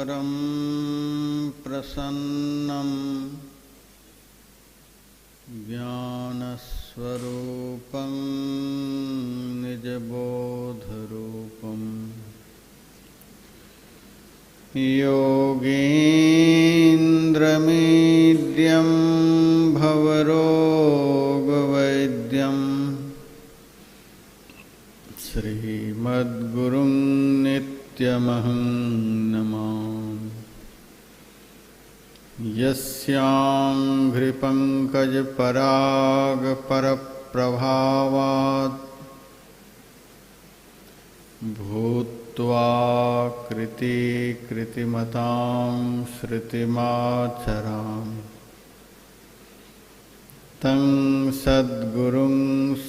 परं प्रसन्नं ज्ञानस्वरूपं निजबोधरूपं योगीन्द्रमीड्यं भवरोगवैद्यं श्रीमद्गुरुं नित्यमहं नमामि। यस्याङ्घ्रिपङ्कजपरागपरप्रभावात् भूत्वा कृतिमतां श्रुतिमाचरामि तं सद्गुरुं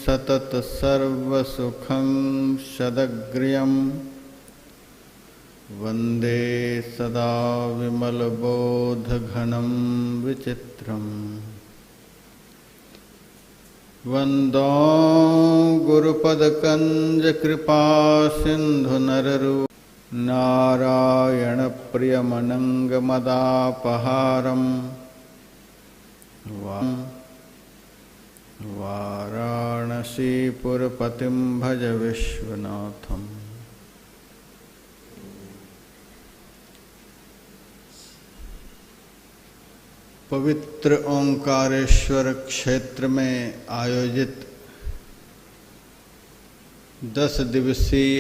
सततसर्वसुखं सदग्र्यं वन्दे सदा विमलबोधघनं विचित्रम्। वन्दो गुरुपदकञ्जकृपासिन्धुनररूप नारायणप्रियमनङ्गमदापहारं वाराणसीपुरपतिं भज विश्वनाथम्। पवित्र ओंकारेश्वर क्षेत्र में आयोजित 10 दिवसीय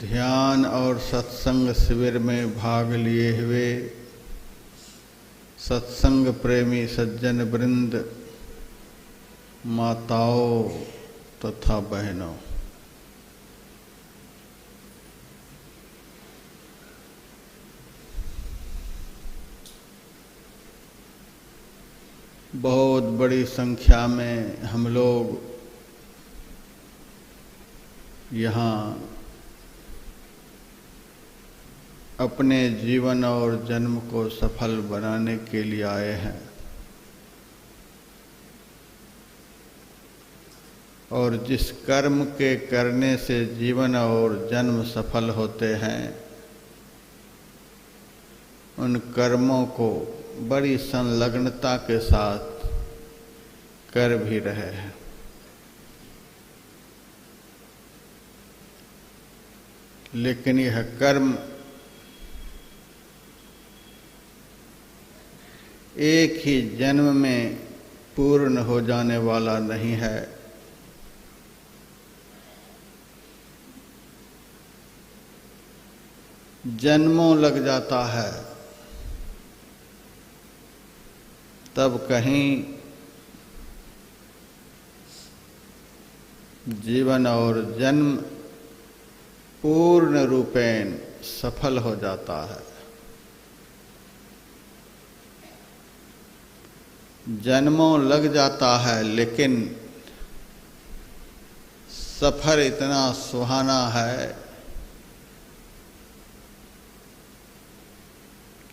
ध्यान और सत्संग शिविर में भाग लिए हुए सत्संग प्रेमी सज्जन वृंद, माताओं तथा बहनों, बहुत बड़ी संख्या में हम लोग यहाँ अपने जीवन और जन्म को सफल बनाने के लिए आए हैं और जिस कर्म के करने से जीवन और जन्म सफल होते हैं उन कर्मों को बड़ी संलग्नता के साथ कर भी रहे हैं। लेकिन यह कर्म एक ही जन्म में पूर्ण हो जाने वाला नहीं है। जन्मों लग जाता है, तब कहीं जीवन और जन्म पूर्ण रूपेण सफल हो जाता है। जन्मों लग जाता है लेकिन सफर इतना सुहाना है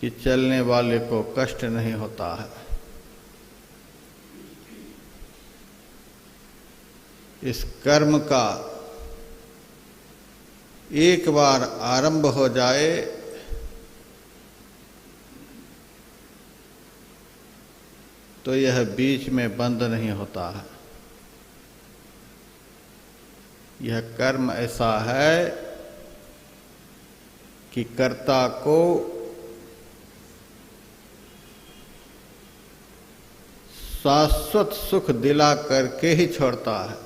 कि चलने वाले को कष्ट नहीं होता है। इस कर्म का एक बार आरंभ हो जाए तो यह बीच में बंद नहीं होता है। यह कर्म ऐसा है कि कर्ता को शाश्वत सुख दिला करके ही छोड़ता है।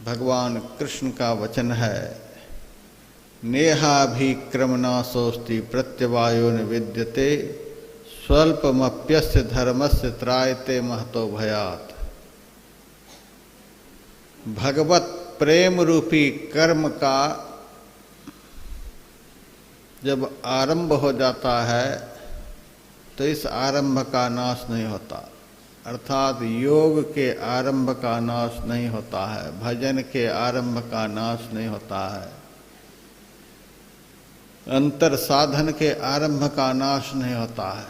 भगवान कृष्ण का वचन है, नेहाभिक्रमनाशोस्ति प्रत्यवायो न विद्यते स्वल्पमप्यस्य धर्मस्य त्रायते महतो भयात्। भगवत प्रेम रूपी कर्म का जब आरंभ हो जाता है तो इस आरंभ का नाश नहीं होता, अर्थात योग के आरंभ का नाश नहीं होता है, भजन के आरंभ का नाश नहीं होता है, अंतर साधन के आरंभ का नाश नहीं होता है।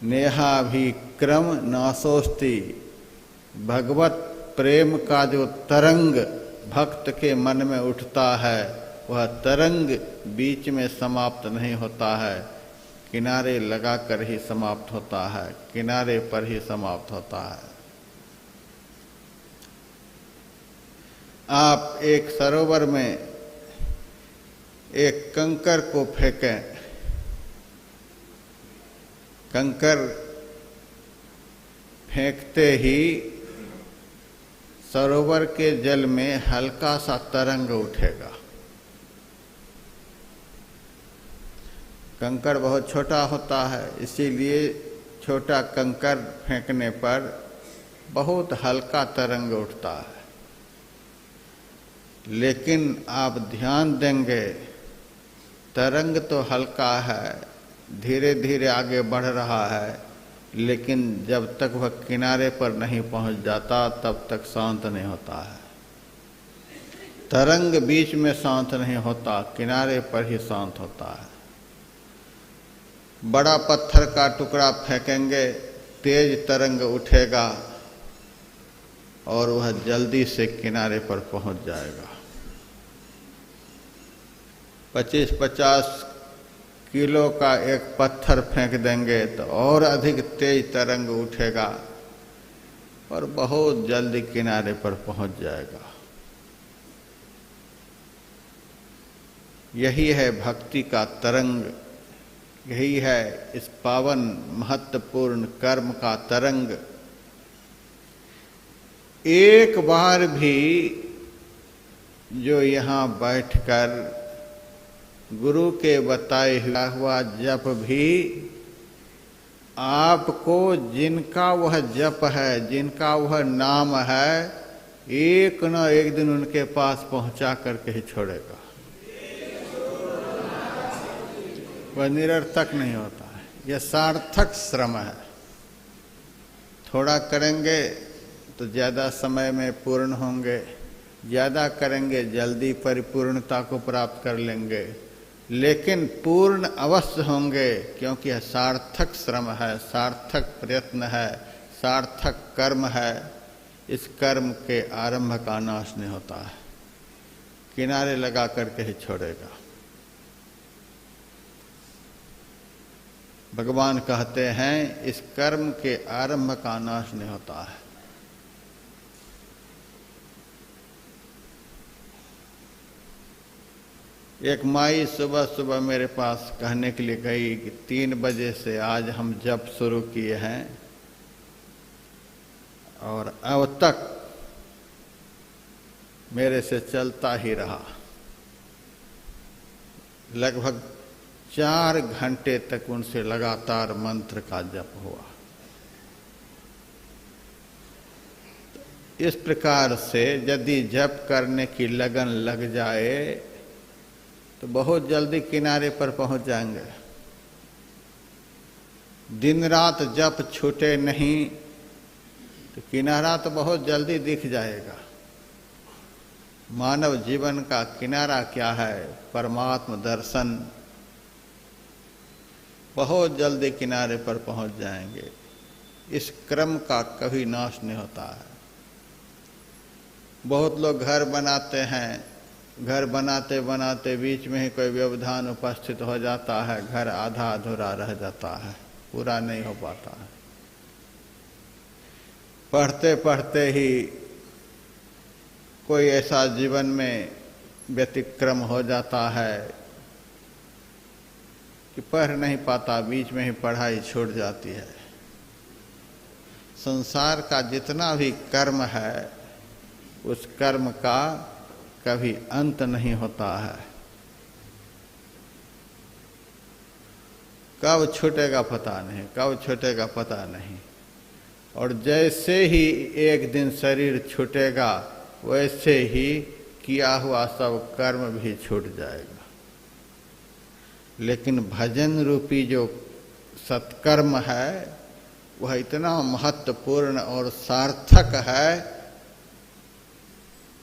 नेहाभिक्रम नाशोस्ति, भगवत प्रेम का जो तरंग भक्त के मन में उठता है वह तरंग बीच में समाप्त नहीं होता है, किनारे लगाकर ही समाप्त होता है, किनारे पर ही समाप्त होता है। आप एक सरोवर में एक कंकर को फेंकें, कंकर फेंकते ही सरोवर के जल में हल्का सा तरंग उठेगा। कंकर बहुत छोटा होता है, इसीलिए छोटा कंकर फेंकने पर बहुत हल्का तरंग उठता है। लेकिन आप ध्यान देंगे तरंग तो हल्का है, धीरे धीरे आगे बढ़ रहा है, लेकिन जब तक वह किनारे पर नहीं पहुंच जाता तब तक शांत नहीं होता है। तरंग बीच में शांत नहीं होता, किनारे पर ही शांत होता है। बड़ा पत्थर का टुकड़ा फेंकेंगे, तेज तरंग उठेगा और वह जल्दी से किनारे पर पहुंच जाएगा। 25-50 किलो का एक पत्थर फेंक देंगे तो और अधिक तेज तरंग उठेगा और बहुत जल्दी किनारे पर पहुंच जाएगा। यही है भक्ति का तरंग, यही है इस पावन महत्वपूर्ण कर्म का तरंग। एक बार भी जो यहाँ बैठकर गुरु के बताए हुआ जप भी आपको, जिनका वह जप है, जिनका वह नाम है, एक न एक दिन उनके पास पहुंचा करके ही छोड़ेगा। वह निरर्थक नहीं होता है, यह सार्थक श्रम है। थोड़ा करेंगे तो ज़्यादा समय में पूर्ण होंगे, ज़्यादा करेंगे जल्दी परिपूर्णता को प्राप्त कर लेंगे, लेकिन पूर्ण अवश्य होंगे, क्योंकि यह सार्थक श्रम है, सार्थक प्रयत्न है, सार्थक कर्म है। इस कर्म के आरंभ का नाश नहीं होता है, किनारे लगा करके ही छोड़ेगा। भगवान कहते हैं इस कर्म के आरंभ का नाश नहीं होता है। एक माई सुबह सुबह मेरे पास कहने के लिए गई कि 3 बजे से आज हम जप शुरू किए हैं और अब तक मेरे से चलता ही रहा। लगभग 4 घंटे तक उनसे लगातार मंत्र का जप हुआ। इस प्रकार से यदि जप करने की लगन लग जाए तो बहुत जल्दी किनारे पर पहुंच जाएंगे। दिन रात जप छूटे नहीं तो किनारा तो बहुत जल्दी दिख जाएगा। मानव जीवन का किनारा क्या है? परमात्म दर्शन। बहुत जल्दी किनारे पर पहुंच जाएंगे। इस क्रम का कभी नाश नहीं होता है। बहुत लोग घर बनाते हैं, घर बनाते बनाते बीच में ही कोई व्यवधान उपस्थित हो जाता है, घर आधा अधूरा रह जाता है, पूरा नहीं हो पाता है। पढ़ते पढ़ते ही कोई ऐसा जीवन में व्यतिक्रम हो जाता है कि पढ़ नहीं पाता, बीच में ही पढ़ाई छूट जाती है। संसार का जितना भी कर्म है उस कर्म का कभी अंत नहीं होता है। कब छूटेगा पता नहीं, कब छूटेगा पता नहीं। और जैसे ही एक दिन शरीर छूटेगा वैसे ही किया हुआ सब कर्म भी छूट जाएगा। लेकिन भजन रूपी जो सत्कर्म है वह इतना महत्वपूर्ण और सार्थक है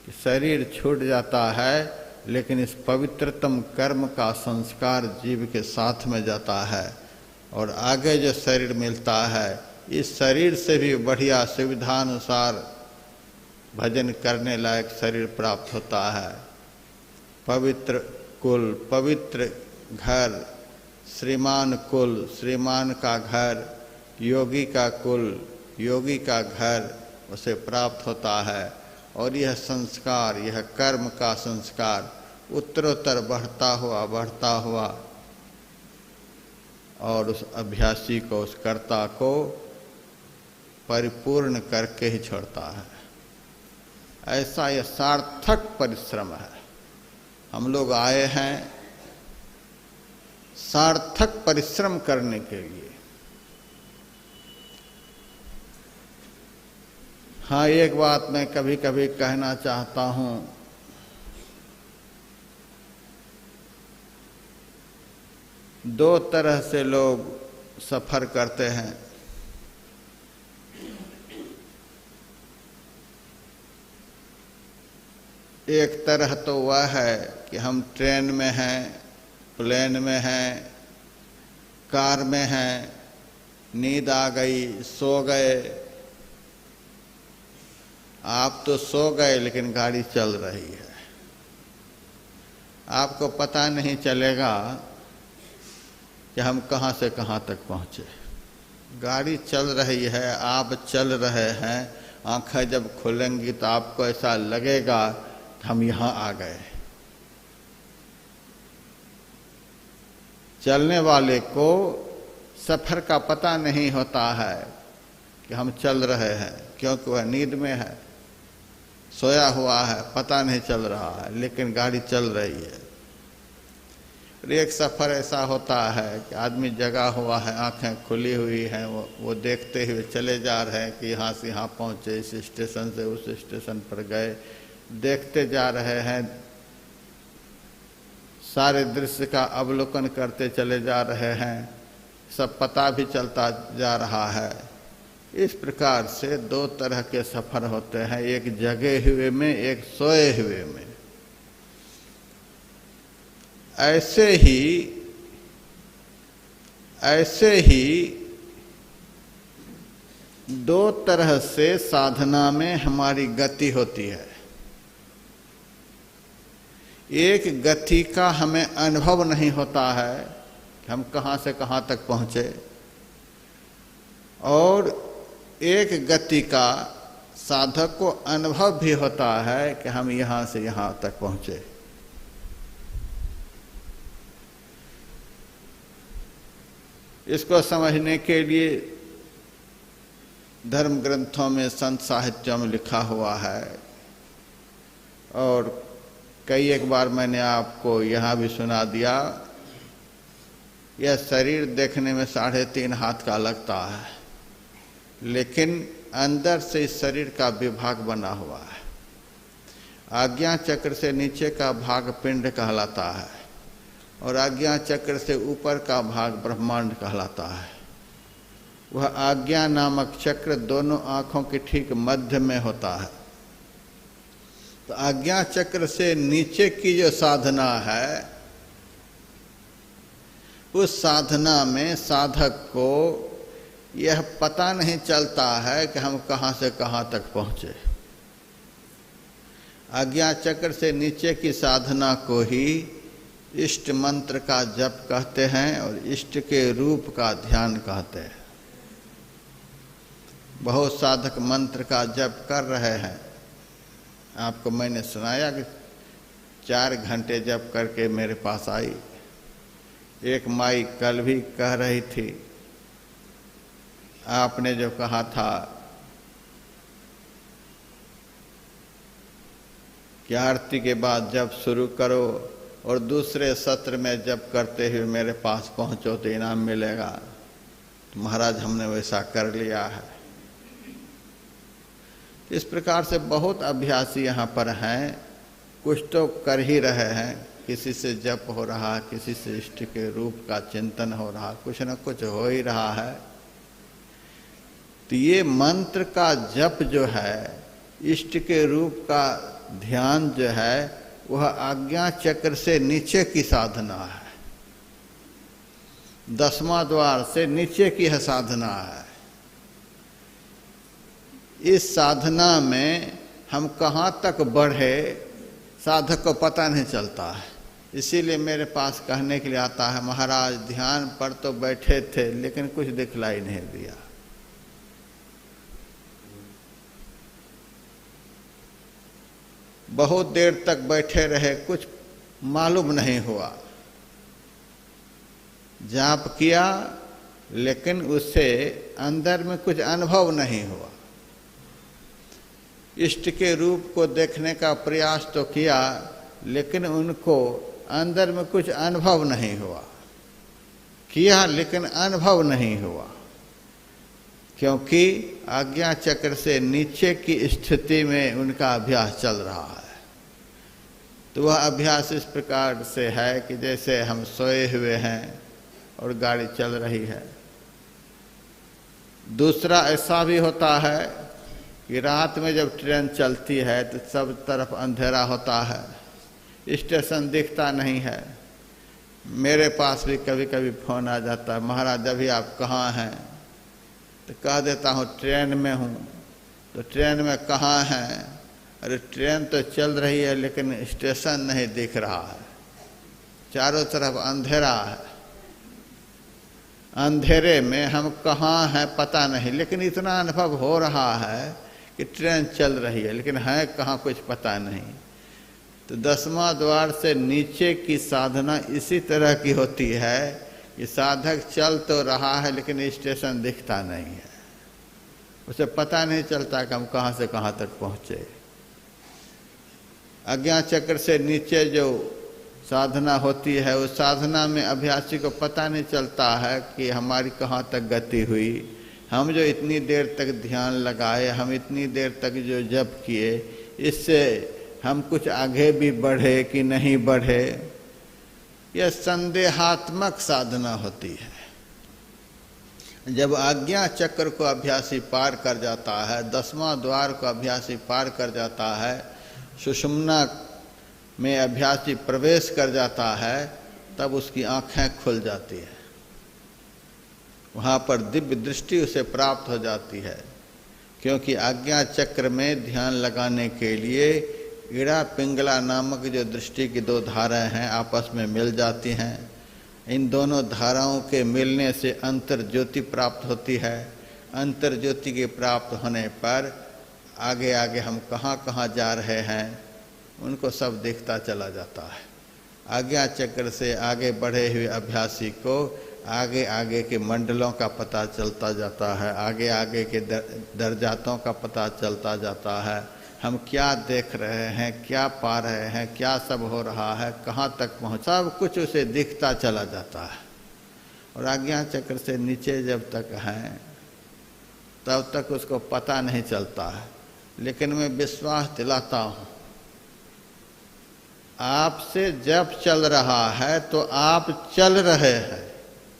कि शरीर छूट जाता है लेकिन इस पवित्रतम कर्म का संस्कार जीव के साथ में जाता है और आगे जो शरीर मिलता है इस शरीर से भी बढ़िया सुविधानुसार भजन करने लायक शरीर प्राप्त होता है। पवित्र कुल, पवित्र घर, श्रीमान कुल, श्रीमान का घर, योगी का कुल, योगी का घर उसे प्राप्त होता है। और यह संस्कार, यह कर्म का संस्कार उत्तरोत्तर बढ़ता हुआ और उस अभ्यासी को, उस कर्ता को परिपूर्ण करके ही छोड़ता है। ऐसा यह सार्थक परिश्रम है। हम लोग आए हैं सार्थक परिश्रम करने के लिए। हाँ, एक बात मैं कभी कभी कहना चाहता हूँ, दो तरह से लोग सफर करते हैं। एक तरह तो वह है कि हम ट्रेन में हैं, प्लेन में हैं, कार में हैं, नींद आ गई, सो गए। आप तो सो गए लेकिन गाड़ी चल रही है, आपको पता नहीं चलेगा कि हम कहाँ से कहाँ तक पहुँचे। गाड़ी चल रही है, आप चल रहे हैं, आंखें जब खुलेंगी तो आपको ऐसा लगेगा कि हम यहाँ आ गए। चलने वाले को सफर का पता नहीं होता है कि हम चल रहे हैं, क्योंकि वह नींद में है, सोया हुआ है, पता नहीं चल रहा है, लेकिन गाड़ी चल रही है। और एक सफ़र ऐसा होता है कि आदमी जगा हुआ है, आंखें खुली हुई हैं, वो देखते हुए चले जा रहे हैं कि यहाँ से यहाँ पहुँचे, इस स्टेशन से उस स्टेशन पर गए, देखते जा रहे हैं, सारे दृश्य का अवलोकन करते चले जा रहे हैं, सब पता भी चलता जा रहा है। इस प्रकार से दो तरह के सफर होते हैं, एक जगे हुए में, एक सोए हुए में। ऐसे ही दो तरह से साधना में हमारी गति होती है। एक गति का हमें अनुभव नहीं होता है कि हम कहाँ से कहाँ तक पहुँचे, और एक गति का साधक को अनुभव भी होता है कि हम यहाँ से यहाँ तक पहुँचे। इसको समझने के लिए धर्म ग्रंथों में, संत साहित्यों में लिखा हुआ है, और कई एक बार मैंने आपको यहाँ भी सुना दिया। यह शरीर देखने में 3.5 हाथ का लगता है, लेकिन अंदर से इस शरीर का विभाग बना हुआ है। आज्ञा चक्र से नीचे का भाग पिंड कहलाता है, और आज्ञा चक्र से ऊपर का भाग ब्रह्मांड कहलाता है। वह आज्ञा नामक चक्र दोनों आँखों के ठीक मध्य में होता है। तो आज्ञा चक्र से नीचे की जो साधना है, उस साधना में साधक को यह पता नहीं चलता है कि हम कहाँ से कहाँ तक पहुँचे। आज्ञा चक्र से नीचे की साधना को ही इष्ट मंत्र का जप कहते हैं, और इष्ट के रूप का ध्यान कहते हैं। बहुत साधक मंत्र का जप कर रहे हैं। आपको मैंने सुनाया कि 4 घंटे जप करके मेरे पास आई। एक माई कल भी कह रही थी, आपने जो कहा था कि आरती के बाद जप शुरू करो और दूसरे सत्र में जप करते हुए मेरे पास पहुंचो तो इनाम मिलेगा, तो महाराज हमने वैसा कर लिया है। इस प्रकार से बहुत अभ्यासी यहाँ पर हैं, कुछ तो कर ही रहे हैं, किसी से जप हो रहा है, किसी से इष्ट के रूप का चिंतन हो रहा, कुछ न कुछ हो ही रहा है। तो ये मंत्र का जप जो है, इष्ट के रूप का ध्यान जो है, वह आज्ञा चक्र से नीचे की साधना है, 10वां द्वार से नीचे की है साधना है। इस साधना में हम कहाँ तक बढ़े साधक को पता नहीं चलता है। इसीलिए मेरे पास कहने के लिए आता है, महाराज ध्यान पर तो बैठे थे लेकिन कुछ दिखलाई नहीं दिया। बहुत देर तक बैठे रहे, कुछ मालूम नहीं हुआ। जाप किया लेकिन उससे अंदर में कुछ अनुभव नहीं हुआ। इष्ट के रूप को देखने का प्रयास तो किया लेकिन उनको अंदर में कुछ अनुभव नहीं हुआ। किया लेकिन अनुभव नहीं हुआ, क्योंकि आज्ञा चक्र से नीचे की स्थिति में उनका अभ्यास चल रहा है। तो वह अभ्यास इस प्रकार से है कि जैसे हम सोए हुए हैं और गाड़ी चल रही है। दूसरा ऐसा भी होता है कि रात में जब ट्रेन चलती है तो सब तरफ अंधेरा होता है, स्टेशन दिखता नहीं है। मेरे पास भी कभी कभी फोन आ जाता है, महाराज अभी आप कहाँ हैं? तो कह देता हूँ ट्रेन में हूँ। तो ट्रेन में कहाँ हैं? अरे ट्रेन तो चल रही है लेकिन स्टेशन नहीं दिख रहा है, चारों तरफ अंधेरा है। अंधेरे में हम कहाँ हैं पता नहीं, लेकिन इतना अनुभव हो रहा है कि ट्रेन चल रही है, लेकिन है कहाँ कुछ पता नहीं। तो 10वां द्वार से नीचे की साधना इसी तरह की होती है कि साधक चल तो रहा है लेकिन स्टेशन दिखता नहीं है, उसे पता नहीं चलता कि हम कहाँ से कहाँ तक पहुँचे। आज्ञा चक्र से नीचे जो साधना होती है उस साधना में अभ्यासी को पता नहीं चलता है कि हमारी कहाँ तक गति हुई। हम जो इतनी देर तक ध्यान लगाए, हम इतनी देर तक जो जप किए, इससे हम कुछ आगे भी बढ़े कि नहीं बढ़े, यह संदेहात्मक साधना होती है। जब आज्ञा चक्र को अभ्यासी पार कर जाता है, 10वां द्वार को अभ्यासी पार कर जाता है, सुषुम्ना में अभ्यासी प्रवेश कर जाता है, तब उसकी आंखें खुल जाती है। वहाँ पर दिव्य दृष्टि उसे प्राप्त हो जाती है, क्योंकि आज्ञा चक्र में ध्यान लगाने के लिए इड़ा पिंगला नामक जो दृष्टि की 2 धाराएं हैं आपस में मिल जाती हैं। इन दोनों धाराओं के मिलने से अंतर ज्योति प्राप्त होती है। अंतर ज्योति के प्राप्त होने पर आगे आगे हम कहाँ कहाँ जा रहे हैं उनको सब दिखता चला जाता है। आज्ञा चक्र से आगे बढ़े हुए अभ्यासी को आगे आगे के मंडलों का पता चलता जाता है, आगे आगे के दर्जातों का पता चलता जाता है। हम क्या देख रहे हैं, क्या पा रहे हैं, क्या सब हो रहा है, कहाँ तक पहुँचा, सब कुछ उसे दिखता चला जाता है। और आज्ञा चक्र से नीचे जब तक हैं तब तक उसको पता नहीं चलता है। लेकिन मैं विश्वास दिलाता हूँ, आपसे जब चल रहा है तो आप चल रहे हैं,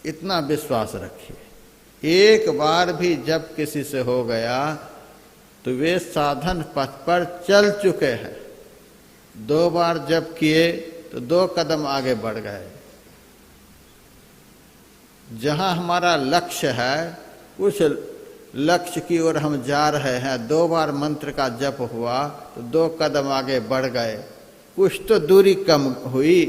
इतना विश्वास रखिए। एक बार भी जब किसी से हो गया तो वे साधन पथ पर चल चुके हैं। 2 बार जब किए तो 2 कदम आगे बढ़ गए। जहां हमारा लक्ष्य है उस लक्ष्य की ओर हम जा रहे हैं। 2 बार मंत्र का जप हुआ तो 2 कदम आगे बढ़ गए, कुछ तो दूरी कम हुई।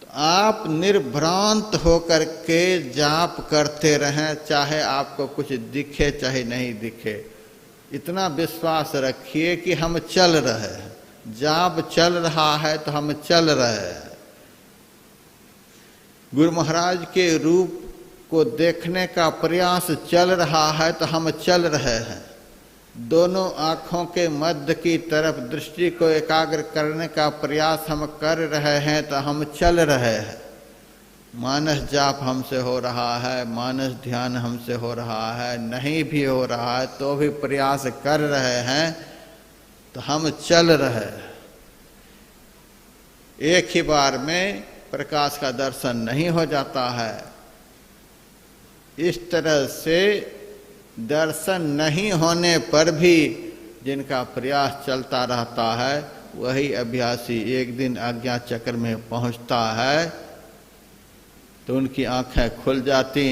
तो आप निर्भ्रांत होकर के जाप करते रहें, चाहे आपको कुछ दिखे चाहे नहीं दिखे। इतना विश्वास रखिए कि हम चल रहे हैं, जाप चल रहा है तो हम चल रहे हैं। गुरु महाराज के रूप को देखने का प्रयास चल रहा है तो हम चल रहे हैं। दोनों आँखों के मध्य की तरफ दृष्टि को एकाग्र करने का प्रयास हम कर रहे हैं तो हम चल रहे हैं। मानस जाप हमसे हो रहा है, मानस ध्यान हमसे हो रहा है, नहीं भी हो रहा है तो भी प्रयास कर रहे हैं तो हम चल रहे हैं। एक ही बार में प्रकाश का दर्शन नहीं हो जाता है। इस तरह से दर्शन नहीं होने पर भी जिनका प्रयास चलता रहता है वही अभ्यासी एक दिन आज्ञा चक्र में पहुंचता है तो उनकी आंखें खुल जाती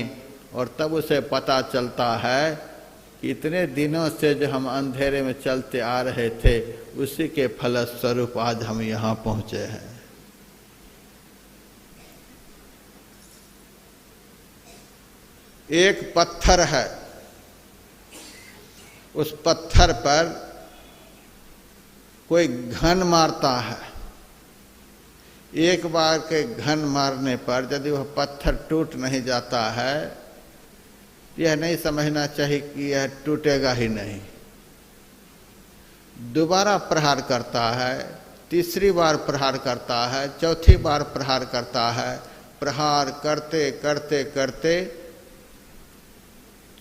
और तब उसे पता चलता है कि इतने दिनों से जो हम अंधेरे में चलते आ रहे थे, उसी के फलस्वरूप आज हम यहाँ पहुँचे हैं। एक पत्थर है, उस पत्थर पर कोई घन मारता है। एक बार के घन मारने पर यदि वह पत्थर टूट नहीं जाता है, यह नहीं समझना चाहिए कि यह टूटेगा ही नहीं। दोबारा प्रहार करता है, तीसरी बार प्रहार करता है, चौथी बार प्रहार करता है। प्रहार करते करते करते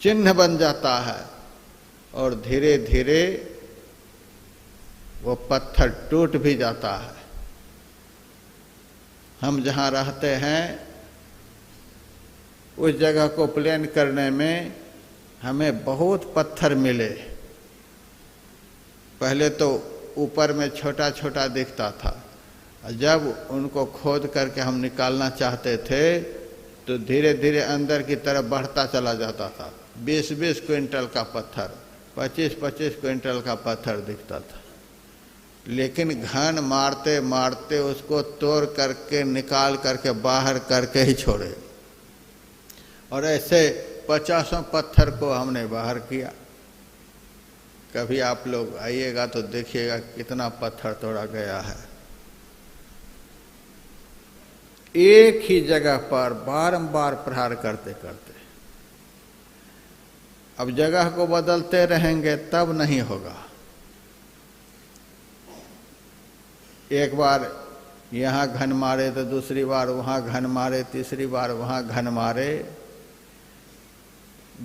चिन्ह बन जाता है और धीरे धीरे वो पत्थर टूट भी जाता है। हम जहाँ रहते हैं उस जगह को प्लेन करने में हमें बहुत पत्थर मिले। पहले तो ऊपर में छोटा छोटा दिखता था, जब उनको खोद करके हम निकालना चाहते थे तो धीरे धीरे अंदर की तरफ बढ़ता चला जाता था। 20-20 क्विंटल का पत्थर, 25-25 क्विंटल का पत्थर दिखता था। लेकिन घन मारते मारते उसको तोड़ करके निकाल करके बाहर करके ही छोड़े। और ऐसे 50 पत्थर को हमने बाहर किया। कभी आप लोग आइएगा तो देखिएगा कितना पत्थर तोड़ा गया है। एक ही जगह पर बारंबार प्रहार करते करते। अब जगह को बदलते रहेंगे तब नहीं होगा। एक बार यहाँ घन मारे तो दूसरी बार वहाँ घन मारे, तीसरी बार वहाँ घन मारे।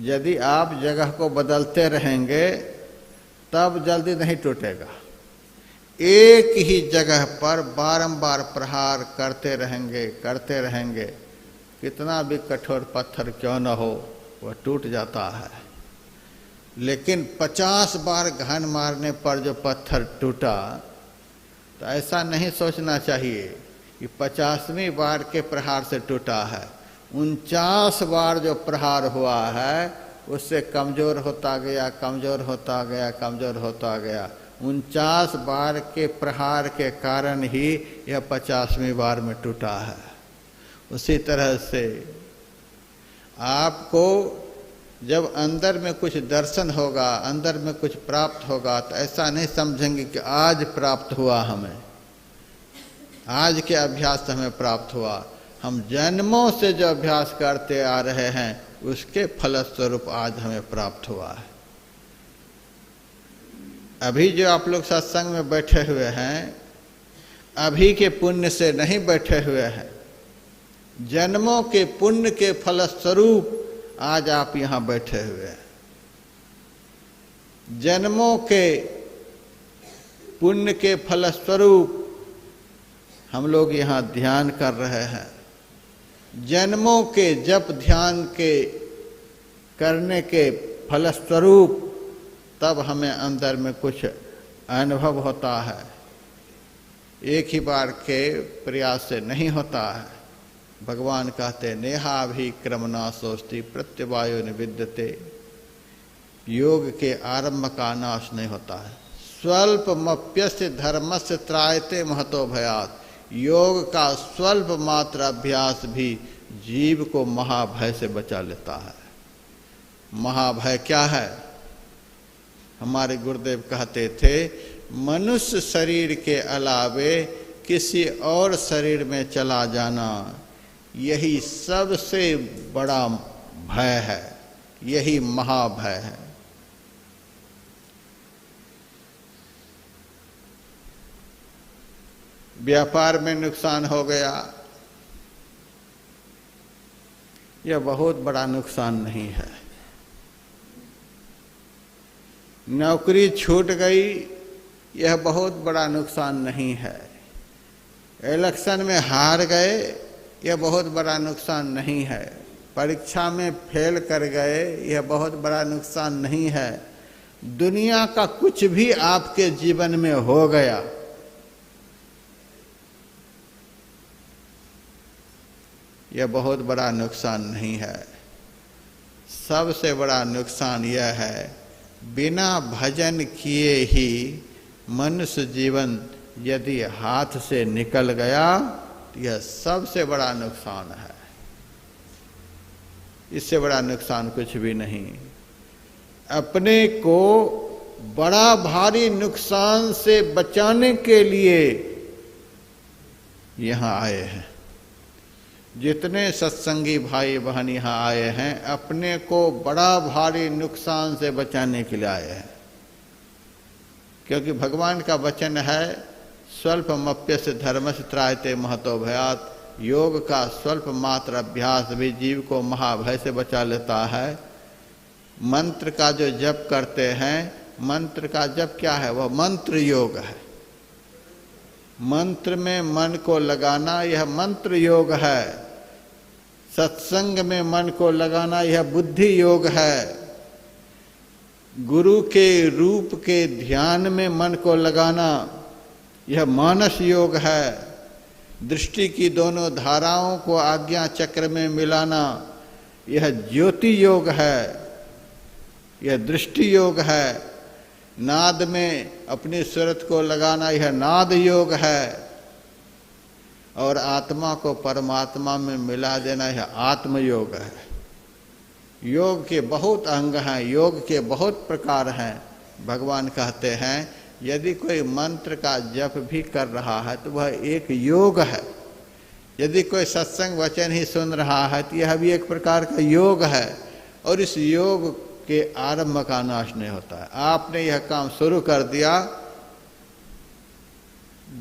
यदि आप जगह को बदलते रहेंगे तब जल्दी नहीं टूटेगा। एक ही जगह पर बारंबार प्रहार करते रहेंगे, कितना भी कठोर पत्थर क्यों न हो वह टूट जाता है। लेकिन 50 बार घन मारने पर जो पत्थर टूटा, तो ऐसा नहीं सोचना चाहिए कि 50वीं बार के प्रहार से टूटा है। 49 बार जो प्रहार हुआ है उससे कमजोर होता गया, कमजोर होता गया, कमजोर होता गया। 49 बार के प्रहार के कारण ही यह 50वीं बार में टूटा है। उसी तरह से आपको जब अंदर में कुछ दर्शन होगा, अंदर में कुछ प्राप्त होगा, तो ऐसा नहीं समझेंगे कि आज प्राप्त हुआ हमें, आज के अभ्यास हमें प्राप्त हुआ। हम जन्मों से जो अभ्यास करते आ रहे हैं उसके फलस्वरूप आज हमें प्राप्त हुआ है। अभी जो आप लोग सत्संग में बैठे हुए हैं, अभी के पुण्य से नहीं बैठे हुए हैं। जन्मों के पुण्य के फलस्वरूप आज आप यहाँ बैठे हुए हैं। जन्मों के पुण्य के फलस्वरूप हम लोग यहाँ ध्यान कर रहे हैं। जन्मों के जप ध्यान के करने के फलस्वरूप तब हमें अंदर में कुछ अनुभव होता है। एक ही बार के प्रयास से नहीं होता है। भगवान कहते नेहाभिक्रमणा सोस्ति प्रत्यवायो निविद्यते। योग के आरंभ का नाश नहीं होता है। स्वल्पमप्यस्य धर्मस्य त्रायते महतो भयात्। योग का स्वल्प मात्र अभ्यास भी जीव को महाभय से बचा लेता है। महाभय क्या है? हमारे गुरुदेव कहते थे, मनुष्य शरीर के अलावे किसी और शरीर में चला जाना यही सबसे बड़ा भय है, यही महाभय है। व्यापार में नुकसान हो गया, यह बहुत बड़ा नुकसान नहीं है। नौकरी छूट गई, यह बहुत बड़ा नुकसान नहीं है। इलेक्शन में हार गए, यह बहुत बड़ा नुकसान नहीं है। परीक्षा में फेल कर गए, यह बहुत बड़ा नुकसान नहीं है। दुनिया का कुछ भी आपके जीवन में हो गया, यह बहुत बड़ा नुकसान नहीं है। सबसे बड़ा नुकसान यह है बिना भजन किए ही मनुष्य जीवन यदि हाथ से निकल गया तो यह सबसे बड़ा नुकसान है। इससे बड़ा नुकसान कुछ भी नहीं। अपने को बड़ा भारी नुकसान से बचाने के लिए यहाँ आए हैं। जितने सत्संगी भाई बहन यहाँ आए हैं अपने को बड़ा भारी नुकसान से बचाने के लिए आए हैं, क्योंकि भगवान का वचन है स्वल्पमप्यस्य धर्मस्य त्रायते महतो भयात्। योग का स्वल्प मात्र अभ्यास भी जीव को महाभय से बचा लेता है। मंत्र का जो जप करते हैं, मंत्र का जप क्या है? वह मंत्र योग है। मंत्र में मन को लगाना यह मंत्र योग है। सत्संग में मन को लगाना यह बुद्धि योग है। गुरु के रूप के ध्यान में मन को लगाना यह मानस योग है। दृष्टि की दोनों धाराओं को आज्ञा चक्र में मिलाना यह ज्योति योग है, यह दृष्टि योग है। नाद में अपनी सूरत को लगाना यह नाद योग है, और आत्मा को परमात्मा में मिला देना यह आत्म योग है। योग के बहुत अंग हैं, योग के बहुत प्रकार हैं। भगवान कहते हैं यदि कोई मंत्र का जप भी कर रहा है तो वह एक योग है। यदि कोई सत्संग वचन ही सुन रहा है तो यह भी एक प्रकार का योग है, और इस योग के आरंभ का नाश नहीं होता है। आपने यह काम शुरू कर दिया,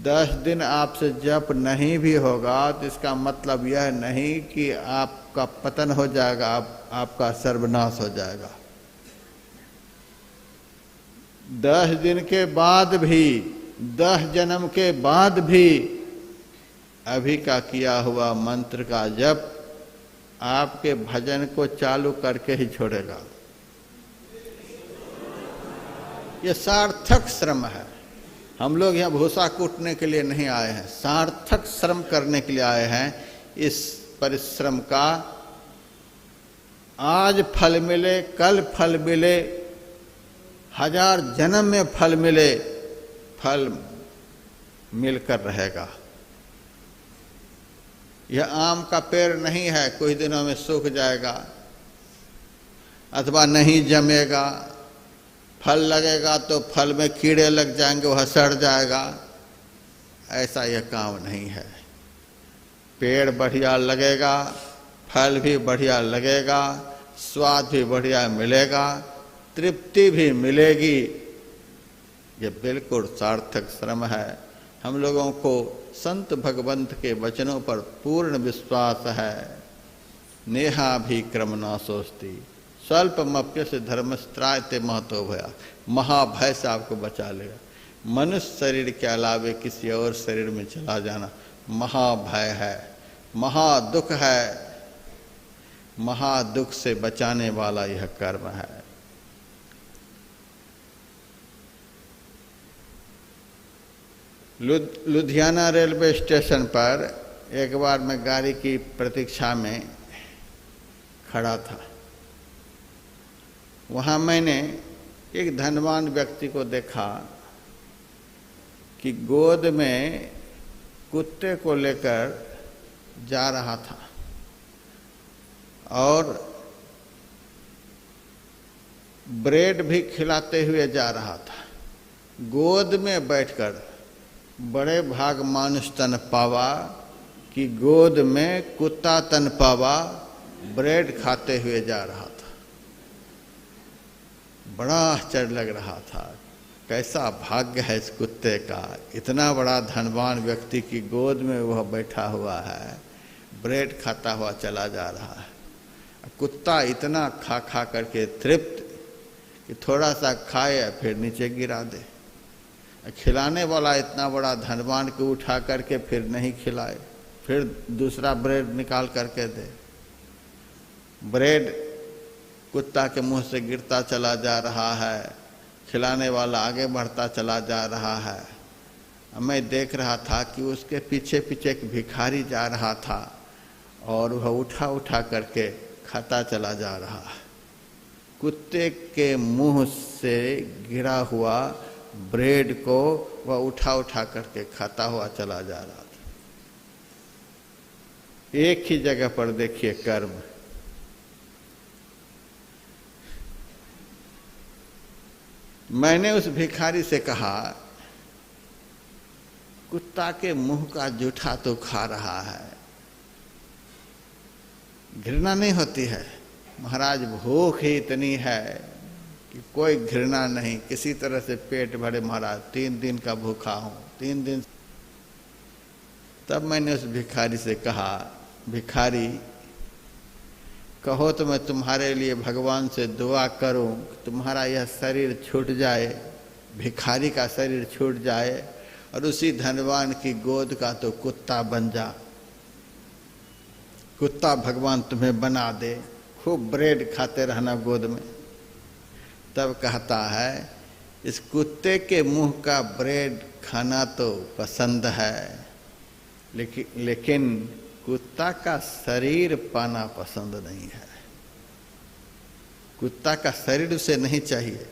10 दिन आपसे जप नहीं भी होगा तो इसका मतलब यह नहीं कि आपका पतन हो जाएगा, आपका सर्वनाश हो जाएगा। 10 दिन के बाद भी, 10 जन्म के बाद भी अभी का किया हुआ मंत्र का जप आपके भजन को चालू करके ही छोड़ेगा। यह सार्थक श्रम है। हम लोग यहाँ भूसा कूटने के लिए नहीं आए हैं, सार्थक श्रम करने के लिए आए हैं। इस परिश्रम का आज फल मिले, कल फल मिले, 1000 जन्म में फल मिले, फल मिलकर रहेगा। यह आम का पेड़ नहीं है कुछ दिनों में सूख जाएगा अथवा नहीं जमेगा। फल लगेगा तो फल में कीड़े लग जाएंगे, वह सड़ जाएगा। ऐसा यह काम नहीं है। पेड़ बढ़िया लगेगा, फल भी बढ़िया लगेगा, स्वाद भी बढ़िया मिलेगा, तृप्ति भी मिलेगी। ये बिल्कुल सार्थक श्रम है। हम लोगों को संत भगवंत के वचनों पर पूर्ण विश्वास है। नेहा भी क्रम न सोचती, स्वल्पमप्यस्य धर्मस्त्रायते महतो भया। महाभय से आपको बचा लेगा। मनुष्य शरीर के अलावे किसी और शरीर में चला जाना महाभय है, महादुख है। महादुख से बचाने वाला यह कर्म है। लुधियाना रेलवे स्टेशन पर एक बार मैं गाड़ी की प्रतीक्षा में खड़ा था। वहाँ मैंने एक धनवान व्यक्ति को देखा कि गोद में कुत्ते को लेकर जा रहा था और ब्रेड भी खिलाते हुए जा रहा था। गोद में बैठकर बड़े भाग मानुष तन पावा कि गोद में कुत्ता तन पावा ब्रेड खाते हुए जा रहा था। बड़ा आश्चर्य लग रहा था, कैसा भाग्य है इस कुत्ते का। इतना बड़ा धनवान व्यक्ति की गोद में वह बैठा हुआ है, ब्रेड खाता हुआ चला जा रहा है। कुत्ता इतना खा खा करके तृप्त कि थोड़ा सा खाए फिर नीचे गिरा दे। खिलाने वाला इतना बड़ा धनवान को उठा करके फिर नहीं खिलाए, फिर दूसरा ब्रेड निकाल करके दे। ब्रेड कुत्ता के मुंह से गिरता चला जा रहा है, खिलाने वाला आगे बढ़ता चला जा रहा है। मैं देख रहा था कि उसके पीछे पीछे एक भिखारी जा रहा था और वह उठा उठा करके खाता चला जा रहा है। कुत्ते के मुंह से गिरा हुआ ब्रेड को वह उठा उठा करके खाता हुआ चला जा रहा था। एक ही जगह पर देखिए कर्म। मैंने उस भिखारी से कहा, कुत्ता के मुंह का जूठा तो खा रहा है, घृणा नहीं होती है? महाराज भूख ही इतनी है कि कोई घृणा नहीं, किसी तरह से पेट भरे महाराज, 3 दिन का भूखा हूं, 3 दिन। तब मैंने उस भिखारी से कहा, भिखारी कहो तो मैं तुम्हारे लिए भगवान से दुआ करूं कि तुम्हारा यह शरीर छूट जाए, भिखारी का शरीर छूट जाए और उसी धनवान की गोद का तो कुत्ता बन जा, कुत्ता भगवान तुम्हें बना दे, खूब ब्रेड खाते रहना गोद में। तब कहता है, इस कुत्ते के मुंह का ब्रेड खाना तो पसंद है, लेकिन कुत्ता का शरीर पाना पसंद नहीं है। कुत्ता का शरीर उसे नहीं चाहिए।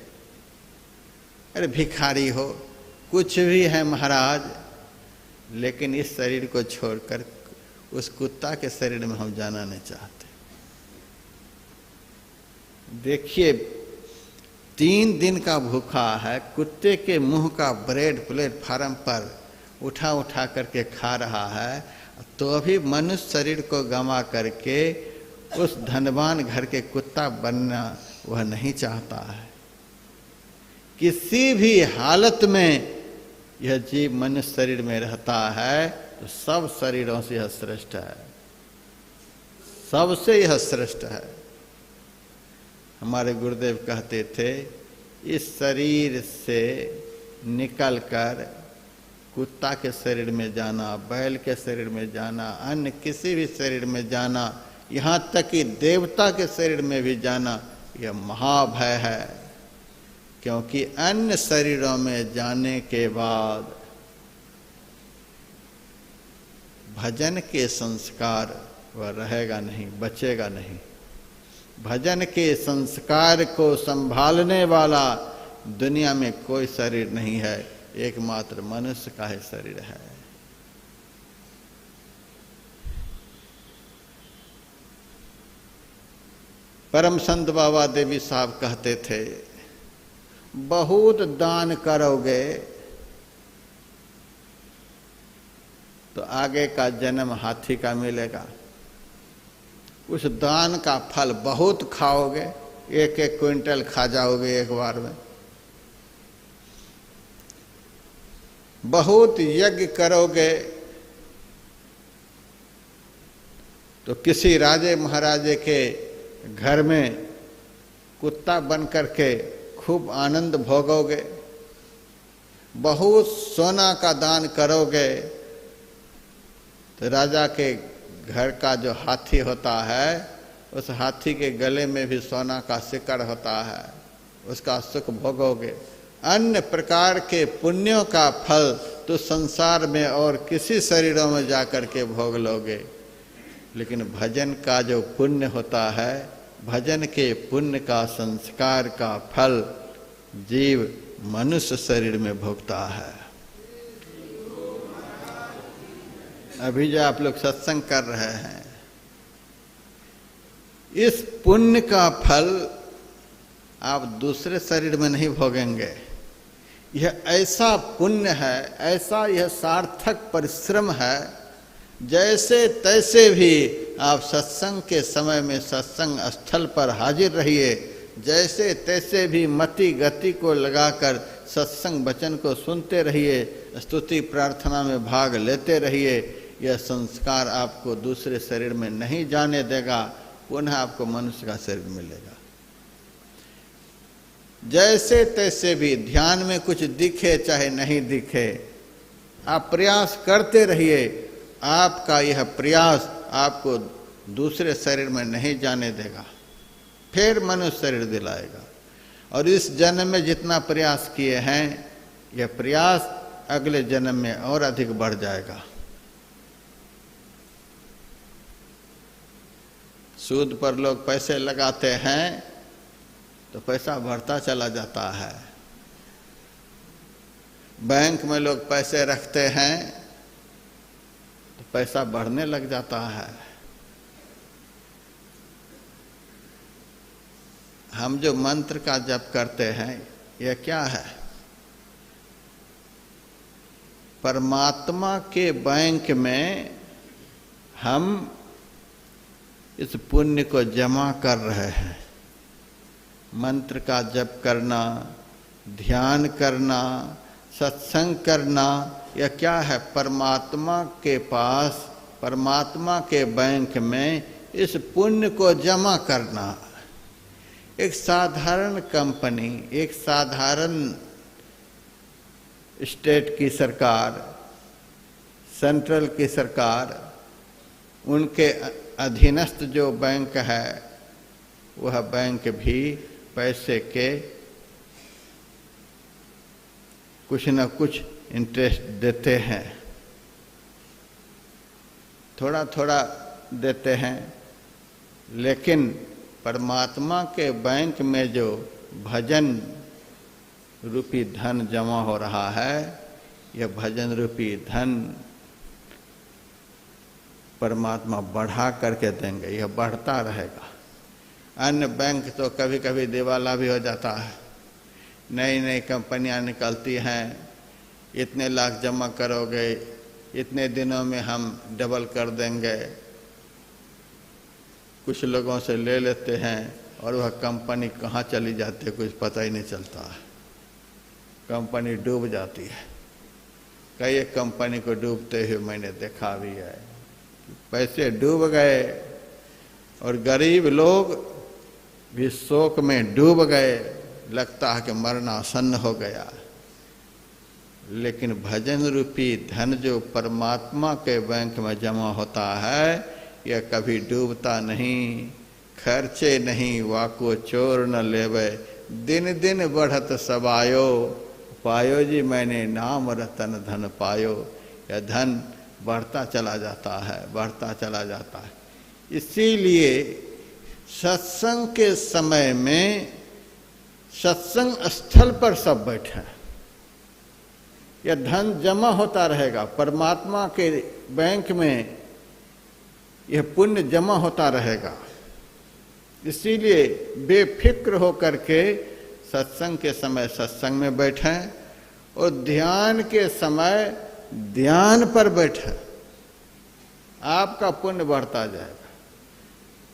अरे भिखारी हो, कुछ भी है महाराज, लेकिन इस शरीर को छोड़कर उस कुत्ता के शरीर में हम जाना नहीं चाहते। देखिए 3 दिन का भूखा है, कुत्ते के मुंह का ब्रेड प्लेटफार्म पर उठा उठा करके खा रहा है, तो अभी मनुष्य शरीर को गंवा करके उस धनवान घर के कुत्ता बनना वह नहीं चाहता है। किसी भी हालत में यह जीव मनुष्य शरीर में रहता है तो सब शरीरों से यह श्रेष्ठ है, सबसे यह श्रेष्ठ है। हमारे गुरुदेव कहते थे, इस शरीर से निकलकर कुत्ता के शरीर में जाना, बैल के शरीर में जाना, अन्य किसी भी शरीर में जाना, यहाँ तक कि देवता के शरीर में भी जाना, यह महाभय है। क्योंकि अन्य शरीरों में जाने के बाद भजन के संस्कार वह रहेगा नहीं, बचेगा नहीं। भजन के संस्कार को संभालने वाला दुनिया में कोई शरीर नहीं है, एकमात्र मनुष्य का ही शरीर है। परम संत बाबा देवी साहब कहते थे, बहुत दान करोगे तो आगे का जन्म हाथी का मिलेगा। उस दान का फल बहुत खाओगे, 1-1 क्विंटल खा जाओगे एक बार में। बहुत यज्ञ करोगे तो किसी राजे महाराजे के घर में कुत्ता बन करके खूब आनंद भोगोगे। बहुत सोना का दान करोगे तो राजा के घर का जो हाथी होता है, उस हाथी के गले में भी सोना का सिकड़ होता है, उसका सुख भोगोगे। अन्य प्रकार के पुण्यों का फल तो संसार में और किसी शरीरों में जाकर के भोग लोगे, लेकिन भजन का जो पुण्य होता है, भजन के पुण्य का संस्कार का फल जीव मनुष्य शरीर में भोगता है। अभी जो आप लोग सत्संग कर रहे हैं, इस पुण्य का फल आप दूसरे शरीर में नहीं भोगेंगे। यह ऐसा पुण्य है, ऐसा यह सार्थक परिश्रम है, जैसे तैसे भी आप सत्संग के समय में सत्संग स्थल पर हाजिर रहिए, जैसे तैसे भी मति गति को लगाकर सत्संग वचन को सुनते रहिए, स्तुति प्रार्थना में भाग लेते रहिए। यह संस्कार आपको दूसरे शरीर में नहीं जाने देगा, पुनः आपको मनुष्य का शरीर मिलेगा। जैसे तैसे भी ध्यान में कुछ दिखे चाहे नहीं दिखे, आप प्रयास करते रहिए। आपका यह प्रयास आपको दूसरे शरीर में नहीं जाने देगा, फिर मनुष्य शरीर दिलाएगा। और इस जन्म में जितना प्रयास किए हैं, यह प्रयास अगले जन्म में और अधिक बढ़ जाएगा। सूद पर लोग पैसे लगाते हैं तो पैसा बढ़ता चला जाता है। बैंक में लोग पैसे रखते हैं तो पैसा बढ़ने लग जाता है। हम जो मंत्र का जप करते हैं यह क्या है? परमात्मा के बैंक में हम इस पुण्य को जमा कर रहे हैं। मंत्र का जप करना, ध्यान करना, सत्संग करना, यह क्या है? परमात्मा के पास, परमात्मा के बैंक में इस पुण्य को जमा करना। एक साधारण कंपनी, एक साधारण स्टेट की सरकार, सेंट्रल की सरकार, उनके अधीनस्थ जो बैंक है, वह बैंक भी पैसे के कुछ न कुछ इंटरेस्ट देते हैं, थोड़ा थोड़ा देते हैं। लेकिन परमात्मा के बैंक में जो भजन रूपी धन जमा हो रहा है, यह भजन रूपी धन परमात्मा बढ़ा करके देंगे, यह बढ़ता रहेगा। अन्य बैंक तो कभी कभी दिवाला भी हो जाता है। नई नई कंपनियां निकलती हैं, इतने लाख जमा करोगे, इतने दिनों में हम डबल कर देंगे। कुछ लोगों से ले लेते हैं और वह कंपनी कहाँ चली जाती है कुछ पता ही नहीं चलता है, कंपनी डूब जाती है। कई एक कंपनी को डूबते हुए मैंने देखा भी है, पैसे डूब गए और गरीब लोग भी शोक में डूब गए, लगता है कि मरना आसन्न हो गया। लेकिन भजन रूपी धन जो परमात्मा के बैंक में जमा होता है, यह कभी डूबता नहीं, खर्चे नहीं, वाको चोर न लेवे, दिन दिन बढ़त सबायो, पायो जी मैंने नाम रतन धन पायो। यह धन बढ़ता चला जाता है, बढ़ता चला जाता है। इसीलिए सत्संग के समय में सत्संग स्थल पर सब बैठे, यह धन जमा होता रहेगा। परमात्मा के बैंक में यह पुण्य जमा होता रहेगा। इसीलिए बेफिक्र होकर के सत्संग के समय सत्संग में बैठें और ध्यान के समय ध्यान पर बैठें, आपका पुण्य बढ़ता जाएगा।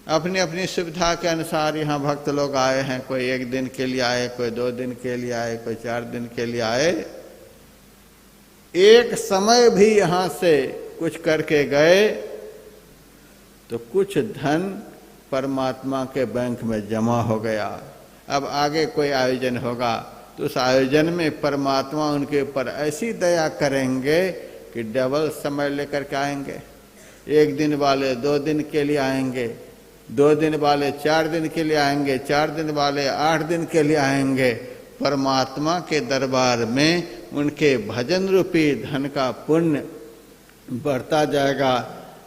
अपनी अपनी सुविधा के अनुसार यहाँ भक्त लोग आए हैं, कोई 1 दिन के लिए आए, कोई 2 दिन के लिए आए, कोई 4 दिन के लिए आए। एक समय भी यहाँ से कुछ करके गए तो कुछ धन परमात्मा के बैंक में जमा हो गया। अब आगे कोई आयोजन होगा तो उस आयोजन में परमात्मा उनके ऊपर ऐसी दया करेंगे कि डबल समय लेकर के आएंगे। 1 दिन वाले 2 दिन के लिए आएंगे, 2 दिन वाले 4 दिन के लिए आएंगे, 4 दिन वाले 8 दिन के लिए आएंगे। परमात्मा के दरबार में उनके भजन रूपी धन का पुण्य बढ़ता जाएगा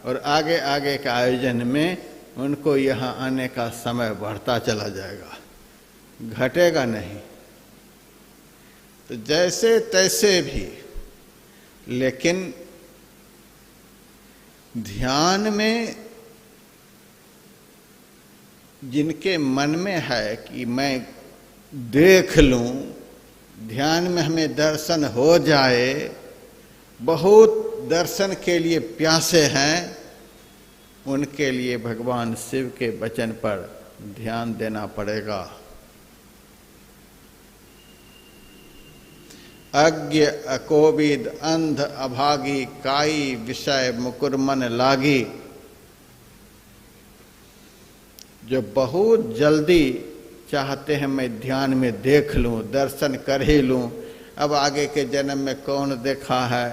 और आगे आगे के आयोजन में उनको यहाँ आने का समय बढ़ता चला जाएगा, घटेगा नहीं। तो जैसे तैसे भी, लेकिन ध्यान में जिनके मन में है कि मैं देख लूं, ध्यान में हमें दर्शन हो जाए, बहुत दर्शन के लिए प्यासे हैं, उनके लिए भगवान शिव के वचन पर ध्यान देना पड़ेगा। अज्ञ अकोविद अंध अभागी काई विषय मुकुर मन लागी। जो बहुत जल्दी चाहते हैं मैं ध्यान में देख लूं, दर्शन कर ही लूं, अब आगे के जन्म में कौन देखा है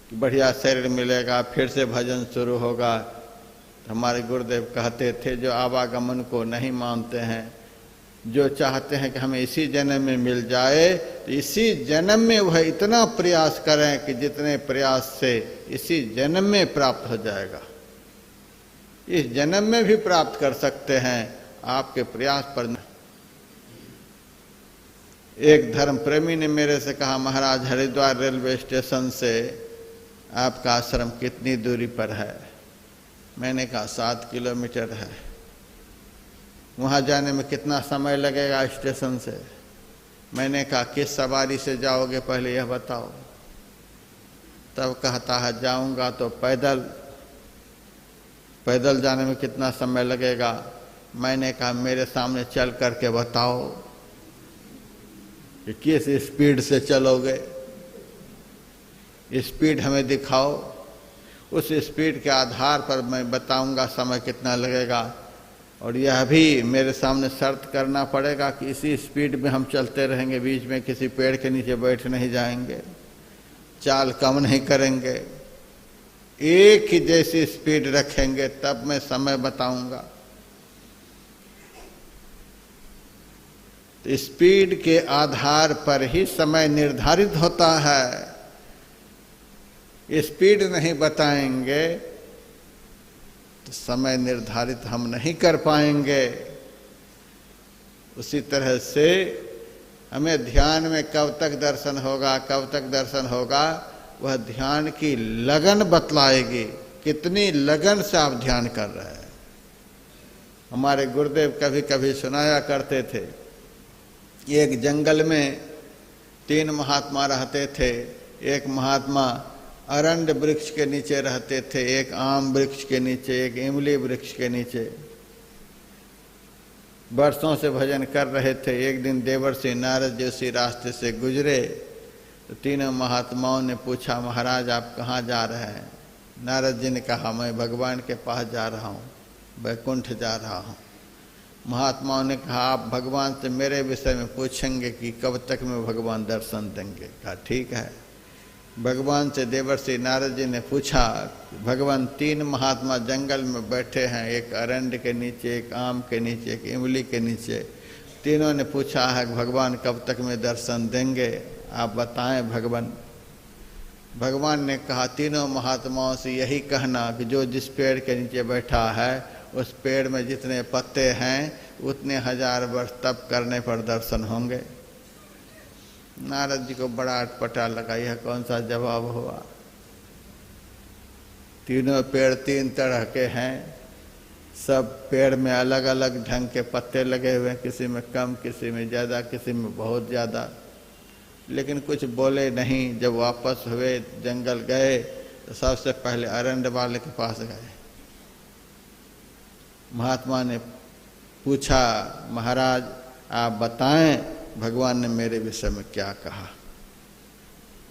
कि बढ़िया शरीर मिलेगा, फिर से भजन शुरू होगा। हमारे गुरुदेव कहते थे जो आवागमन को नहीं मानते हैं, जो चाहते हैं कि हमें इसी जन्म में मिल जाए, तो इसी जन्म में वह इतना प्रयास करें कि जितने प्रयास से इसी जन्म में प्राप्त हो जाएगा। इस जन्म में भी प्राप्त कर सकते हैं, आपके प्रयास पर एक धर्म प्रेमी ने मेरे से कहा, महाराज हरिद्वार रेलवे स्टेशन से आपका आश्रम कितनी दूरी पर है? मैंने कहा 7 किलोमीटर है। वहाँ जाने में कितना समय लगेगा स्टेशन से? मैंने कहा किस सवारी से जाओगे पहले यह बताओ। तब कहता है जाऊंगा तो पैदल। पैदल जाने में कितना समय लगेगा? मैंने कहा मेरे सामने चल करके बताओ कि किस स्पीड से चलोगे, स्पीड हमें दिखाओ। उस स्पीड के आधार पर मैं बताऊंगा समय कितना लगेगा। और यह भी मेरे सामने शर्त करना पड़ेगा कि इसी स्पीड में हम चलते रहेंगे, बीच में किसी पेड़ के नीचे बैठ नहीं जाएंगे, चाल कम नहीं करेंगे, एक ही जैसी स्पीड रखेंगे, तब मैं समय बताऊंगा। तो स्पीड के आधार पर ही समय निर्धारित होता है। स्पीड नहीं बताएंगे तो समय निर्धारित हम नहीं कर पाएंगे। उसी तरह से हमें ध्यान में कब तक दर्शन होगा, कब तक दर्शन होगा, वह ध्यान की लगन बतलाएगी, कितनी लगन से आप ध्यान कर रहे हैं। हमारे गुरुदेव कभी कभी सुनाया करते थे, एक जंगल में 3 महात्मा रहते थे। एक महात्मा अरंड वृक्ष के नीचे रहते थे, एक आम वृक्ष के नीचे, एक इमली वृक्ष के नीचे। वर्षों से भजन कर रहे थे। एक दिन देवर्षि नारद जी उसी रास्ते से गुजरे तो तीनों महात्माओं ने पूछा, महाराज आप कहाँ जा रहे हैं? नारद जी ने कहा मैं भगवान के पास जा रहा हूँ, वैकुंठ जा रहा हूँ। महात्माओं ने कहा आप भगवान से मेरे विषय में पूछेंगे कि कब तक में भगवान दर्शन देंगे? कहा ठीक है। भगवान से देवर्षि नारद जी ने पूछा, भगवान 3 महात्मा जंगल में बैठे हैं, एक अरंड के नीचे, एक आम के नीचे, एक इमली के नीचे। तीनों ने पूछा है भगवान कब तक में दर्शन देंगे, आप बताएं भगवान। भगवान ने कहा तीनों महात्माओं से यही कहना कि जो जिस पेड़ के नीचे बैठा है उस पेड़ में जितने पत्ते हैं उतने 1000 वर्ष तप करने पर दर्शन होंगे। नारद जी को बड़ा अटपटा लगा, यह कौन सा जवाब हुआ? तीनों पेड़ 3 तरह के हैं, सब पेड़ में अलग अलग ढंग के पत्ते लगे हुए हैं, किसी में कम, किसी में ज़्यादा, किसी में बहुत ज़्यादा। लेकिन कुछ बोले नहीं। जब वापस हुए जंगल गए तो सबसे पहले अरंड वाले के पास गए। महात्मा ने पूछा, महाराज आप बताएं भगवान ने मेरे विषय में क्या कहा?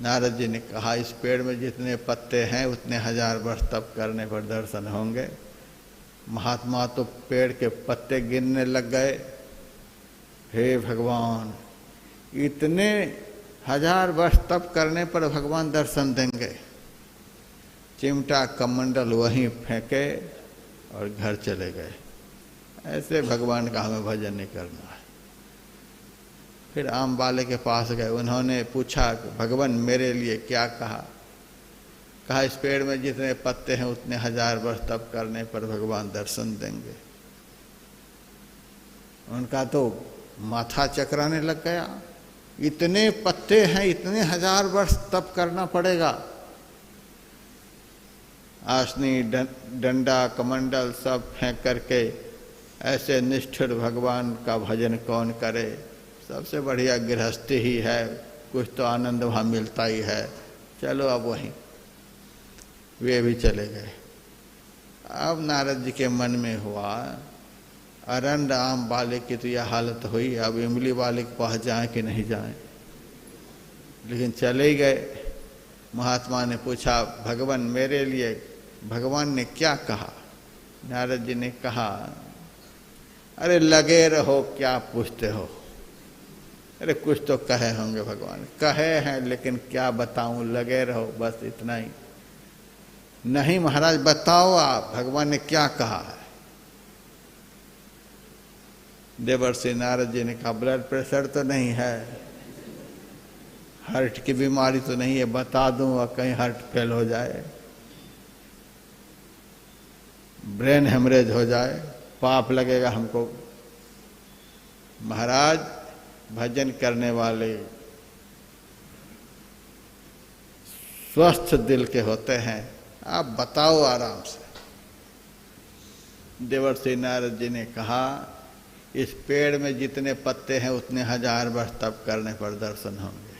नारद जी ने कहा इस पेड़ में जितने पत्ते हैं उतने 1000 वर्ष तप करने पर दर्शन होंगे। महात्मा तो पेड़ के पत्ते गिनने लग गए। हे भगवान, इतने 1000 वर्ष तप करने पर भगवान दर्शन देंगे? चिमटा कमंडल वहीं फेंके और घर चले गए। ऐसे भगवान का हमें भजन नहीं करना है। फिर आम वाले के पास गए, उन्होंने पूछा कि भगवान मेरे लिए क्या कहा? कहा इस पेड़ में जितने पत्ते हैं उतने 1000 वर्ष तप करने पर भगवान दर्शन देंगे। उनका तो माथा चकराने लग गया, इतने पत्ते हैं, इतने 1000 वर्ष तप करना पड़ेगा। आसनी डंडा कमंडल सब फेंक करके ऐसे निष्ठुर भगवान का भजन कौन करे? सबसे बढ़िया गृहस्थी ही है, कुछ तो आनंद वहाँ मिलता ही है, चलो अब वहीं। वे भी चले गए। अब नारद जी के मन में हुआ अरंड आम वाले की तो यह हालत हुई, अब इमली वाले के पास जाएं कि नहीं जाएं? लेकिन चले ही गए। महात्मा ने पूछा भगवान मेरे लिए भगवान ने क्या कहा? नारद जी ने कहा अरे लगे रहो, क्या पूछते हो? अरे कुछ तो कहे होंगे भगवान। कहे हैं लेकिन क्या बताऊं, लगे रहो, बस इतना ही। नहीं महाराज बताओ आप, भगवान ने क्या कहा है? देवर्षि नारद जी ने कहा ब्लड प्रेशर तो नहीं है, हार्ट की बीमारी तो नहीं है, बता दूं और कहीं हार्ट फेल हो जाए, ब्रेन हेमरेज हो जाए, पाप लगेगा हमको। महाराज भजन करने वाले स्वस्थ दिल के होते हैं। आप बताओ आराम से। देवर्षि नारद जी ने कहा, इस पेड़ में जितने पत्ते हैं उतने 1000 वर्ष तप करने पर दर्शन होंगे।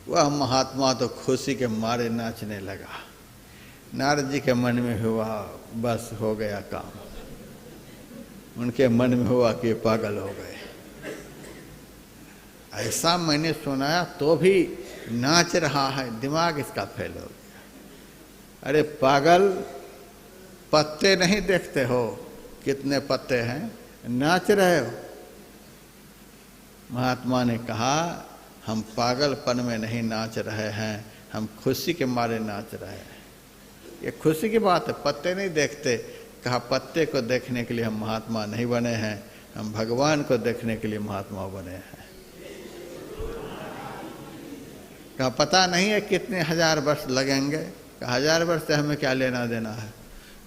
वह महात्मा तो खुशी के मारे नाचने लगा। नारद जी के मन में हुआ बस हो गया काम। उनके मन में हुआ कि पागल हो गए। ऐसा मैंने सुनाया तो भी नाच रहा है, दिमाग इसका फेल हो गया। अरे पागल, पत्ते नहीं देखते हो कितने पत्ते हैं, नाच रहे हो। महात्मा ने कहा, हम पागलपन में नहीं नाच रहे हैं, हम खुशी के मारे नाच रहे हैं। ये खुशी की बात है, पत्ते नहीं देखते। कहा, पत्ते को देखने के लिए हम महात्मा नहीं बने हैं, हम भगवान को देखने के लिए महात्मा बने हैं। कहा, पता नहीं है कितने 1000 वर्ष लगेंगे। कहा, 1000 वर्ष से हमें क्या लेना देना है।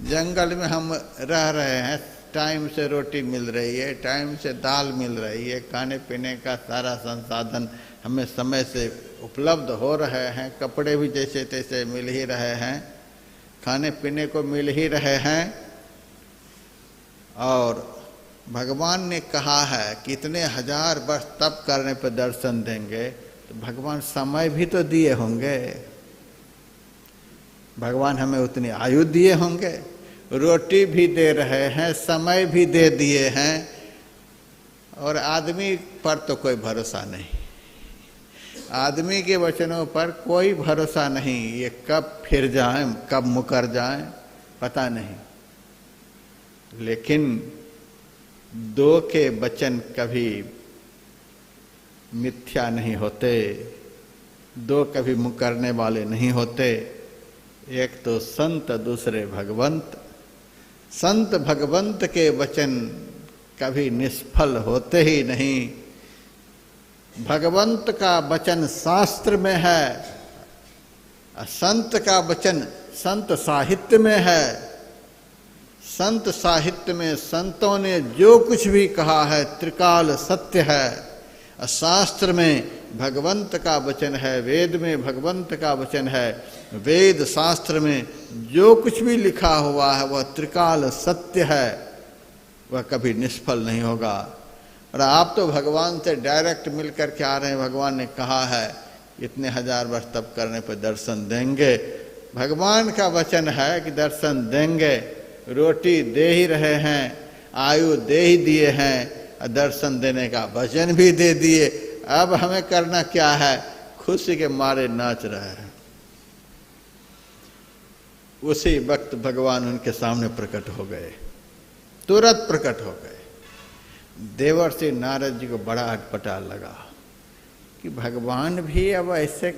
जंगल में हम रह रहे हैं, टाइम से रोटी मिल रही है, टाइम से दाल मिल रही है, खाने पीने का सारा संसाधन हमें समय से उपलब्ध हो रहे हैं, कपड़े भी जैसे तैसे मिल ही रहे हैं, खाने पीने को मिल ही रहे हैं। और भगवान ने कहा है कि इतने 1000 वर्ष तप करने पर दर्शन देंगे, तो भगवान समय भी तो दिए होंगे। भगवान हमें उतनी आयु दिए होंगे, रोटी भी दे रहे हैं, समय भी दे दिए हैं। और आदमी पर तो कोई भरोसा नहीं, आदमी के वचनों पर कोई भरोसा नहीं। ये कब फिर जाएं, कब मुकर जाएं, पता नहीं। लेकिन दो के वचन कभी मिथ्या नहीं होते, दो कभी मुकरने वाले नहीं होते। एक तो संत, दूसरे भगवंत। संत भगवंत के वचन कभी निष्फल होते ही नहीं। भगवंत का वचन शास्त्र में है, संत का वचन संत साहित्य में है। संत साहित्य में संतों ने जो कुछ भी कहा है त्रिकाल सत्य है। शास्त्र में भगवंत का वचन है, वेद में भगवंत का वचन है। वेद शास्त्र में जो कुछ भी लिखा हुआ है वह त्रिकाल सत्य है, वह कभी निष्फल नहीं होगा। और आप तो भगवान से डायरेक्ट मिल कर के आ रहे हैं। भगवान ने कहा है इतने 1000 वर्ष तप करने पर दर्शन देंगे। भगवान का वचन है कि दर्शन देंगे। रोटी दे ही रहे हैं, आयु दे ही दिए हैं, दर्शन देने का वचन भी दे दिए। अब हमें करना क्या है, खुशी के मारे नाच रहे हैं। उसी वक्त भगवान उनके सामने प्रकट हो गए, तुरंत प्रकट हो गए। देवर्षि नारद जी को बड़ा अटपटा लगा कि भगवान भी अब ऐसे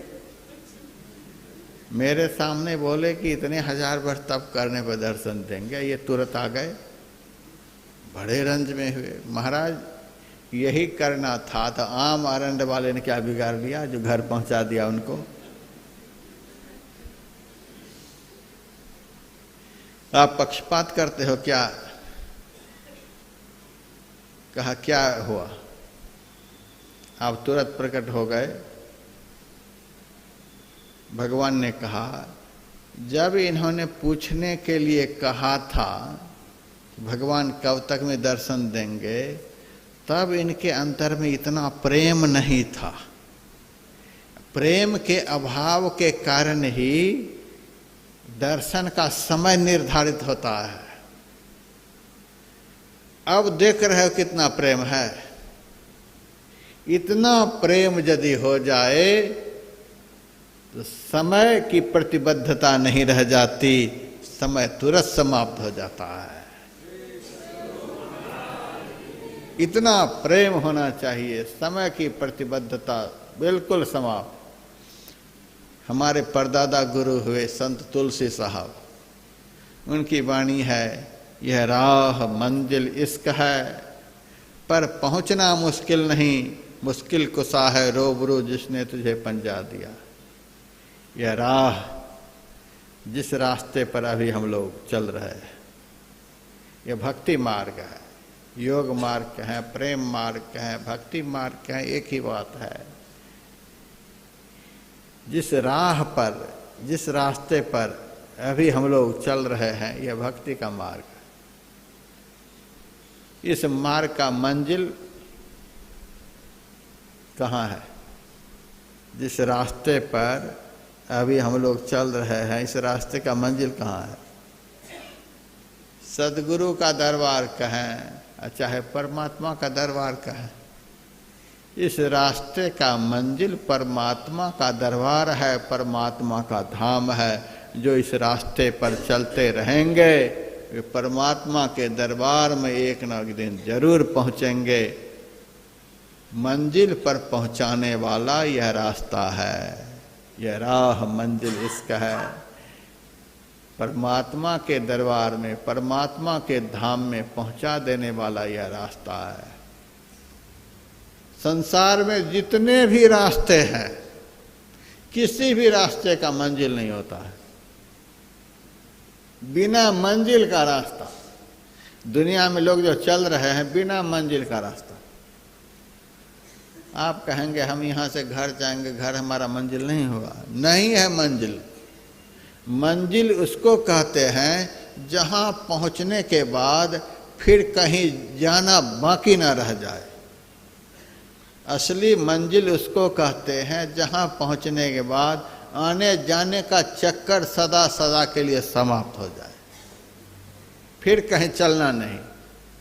मेरे सामने बोले कि इतने 1000 वर्ष तप करने पर दर्शन देंगे, ये तुरंत आ गए। बड़े रंज में हुए। महाराज यही करना था तो आम अरंड वाले ने क्या बिगाड़ लिया जो घर पहुंचा दिया उनको। आप पक्षपात करते हो क्या। कहा, क्या हुआ। आप तुरंत प्रकट हो गए। भगवान ने कहा, जब इन्होंने पूछने के लिए कहा था भगवान कब तक में दर्शन देंगे, तब इनके अंतर में इतना प्रेम नहीं था। प्रेम के अभाव के कारण ही दर्शन का समय निर्धारित होता है। अब देख रहे हो कितना प्रेम है। इतना प्रेम यदि हो जाए तो समय की प्रतिबद्धता नहीं रह जाती, समय तुरंत समाप्त हो जाता है। इतना प्रेम होना चाहिए, समय की प्रतिबद्धता बिल्कुल समाप्त। हमारे परदादा गुरु हुए संत तुलसी साहब, उनकी वाणी है, यह राह मंजिल इश्क है, पर पहुंचना मुश्किल नहीं, मुश्किल कुसा है रूबरू जिसने तुझे पंजा दिया। यह राह, जिस रास्ते पर अभी हम लोग चल रहे हैं, यह भक्ति मार्ग है। योग मार्ग कहें, प्रेम मार्ग कहें, भक्ति मार्ग कहें, एक ही बात है। जिस राह पर, जिस रास्ते पर अभी हम लोग चल रहे हैं, यह भक्ति का मार्ग है। इस मार्ग का मंजिल कहाँ है? जिस रास्ते पर अभी हम लोग चल रहे हैं, इस रास्ते का मंजिल कहाँ है? सदगुरु का दरबार कहें, चाहे परमात्मा का दरबार कहें, इस रास्ते का मंजिल परमात्मा का दरबार है, परमात्मा का धाम है। जो इस रास्ते पर चलते रहेंगे वे परमात्मा के दरबार में एक न एक दिन जरूर पहुँचेंगे। मंजिल पर पहुँचाने वाला यह रास्ता है, यह राह मंजिल इसका है। परमात्मा के दरबार में, परमात्मा के धाम में पहुँचा देने वाला यह रास्ता है। संसार में जितने भी रास्ते हैं, किसी भी रास्ते का मंजिल नहीं होता है। बिना मंजिल का रास्ता, दुनिया में लोग जो चल रहे हैं बिना मंजिल का रास्ता। आप कहेंगे हम यहाँ से घर जाएंगे, घर हमारा मंजिल नहीं होगा। नहीं है मंजिल। मंजिल उसको कहते हैं जहाँ पहुँचने के बाद फिर कहीं जाना बाकी ना रह जाए। असली मंजिल उसको कहते हैं जहाँ पहुँचने के बाद आने जाने का चक्कर सदा सदा के लिए समाप्त हो जाए। फिर कहीं चलना नहीं,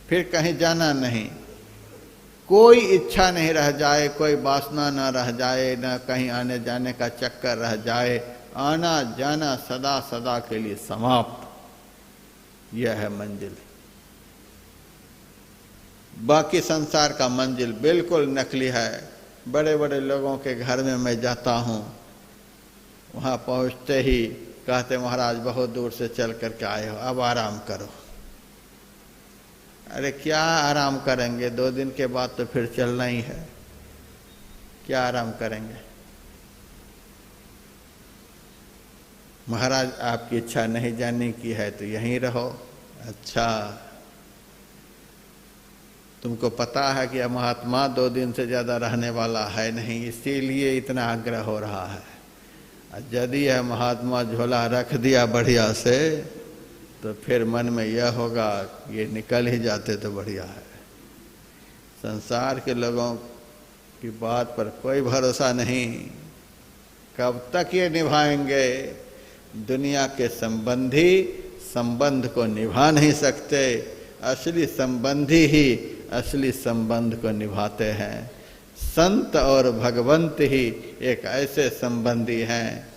फिर कहीं जाना नहीं, कोई इच्छा नहीं रह जाए, कोई वासना ना रह जाए, ना कहीं आने जाने का चक्कर रह जाए। आना जाना सदा सदा के लिए समाप्त। यह है मंजिल। बाकी संसार का मंजिल बिल्कुल नकली है। बड़े बड़े लोगों के घर में मैं जाता हूँ, वहाँ पहुँचते ही कहते महाराज बहुत दूर से चल कर के आए हो, अब आराम करो। अरे क्या आराम करेंगे? 2 दिन के बाद तो फिर चलना ही है। क्या आराम करेंगे? महाराज आपकी इच्छा नहीं जाने की है तो यहीं रहो। अच्छा, तुमको पता है कि यह महात्मा 2 दिन से ज़्यादा रहने वाला है नहीं, इसीलिए इतना आग्रह हो रहा है। यदि यह महात्मा झोला रख दिया बढ़िया से तो फिर मन में यह होगा ये निकल ही जाते तो बढ़िया है। संसार के लोगों की बात पर कोई भरोसा नहीं, कब तक ये निभाएंगे? दुनिया के संबंधी संबंध को निभा नहीं सकते। असली संबंधी ही असली संबंध को निभाते हैं। संत और भगवंत ही एक ऐसे संबंधी हैं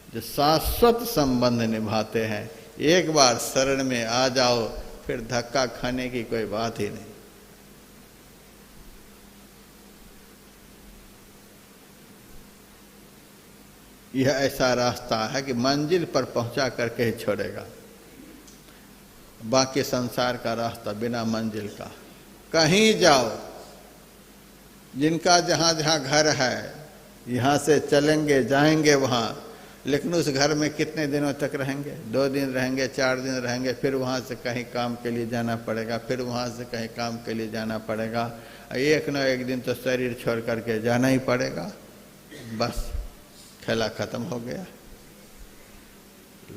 जो शाश्वत संबंध निभाते हैं। एक बार शरण में आ जाओ फिर धक्का खाने की कोई बात ही नहीं। यह ऐसा रास्ता है कि मंजिल पर पहुंचा करके ही छोड़ेगा। बाकी संसार का रास्ता बिना मंजिल का। कहीं जाओ, जिनका जहाँ जहाँ घर है, यहाँ से चलेंगे जाएंगे वहाँ, लेकिन उस घर में कितने दिनों तक रहेंगे? 2 दिन रहेंगे, 4 दिन रहेंगे, फिर वहाँ से कहीं काम के लिए जाना पड़ेगा, फिर वहाँ से कहीं काम के लिए जाना पड़ेगा। एक न एक दिन तो शरीर छोड़ करके जाना ही पड़ेगा। बस खेला खत्म हो गया।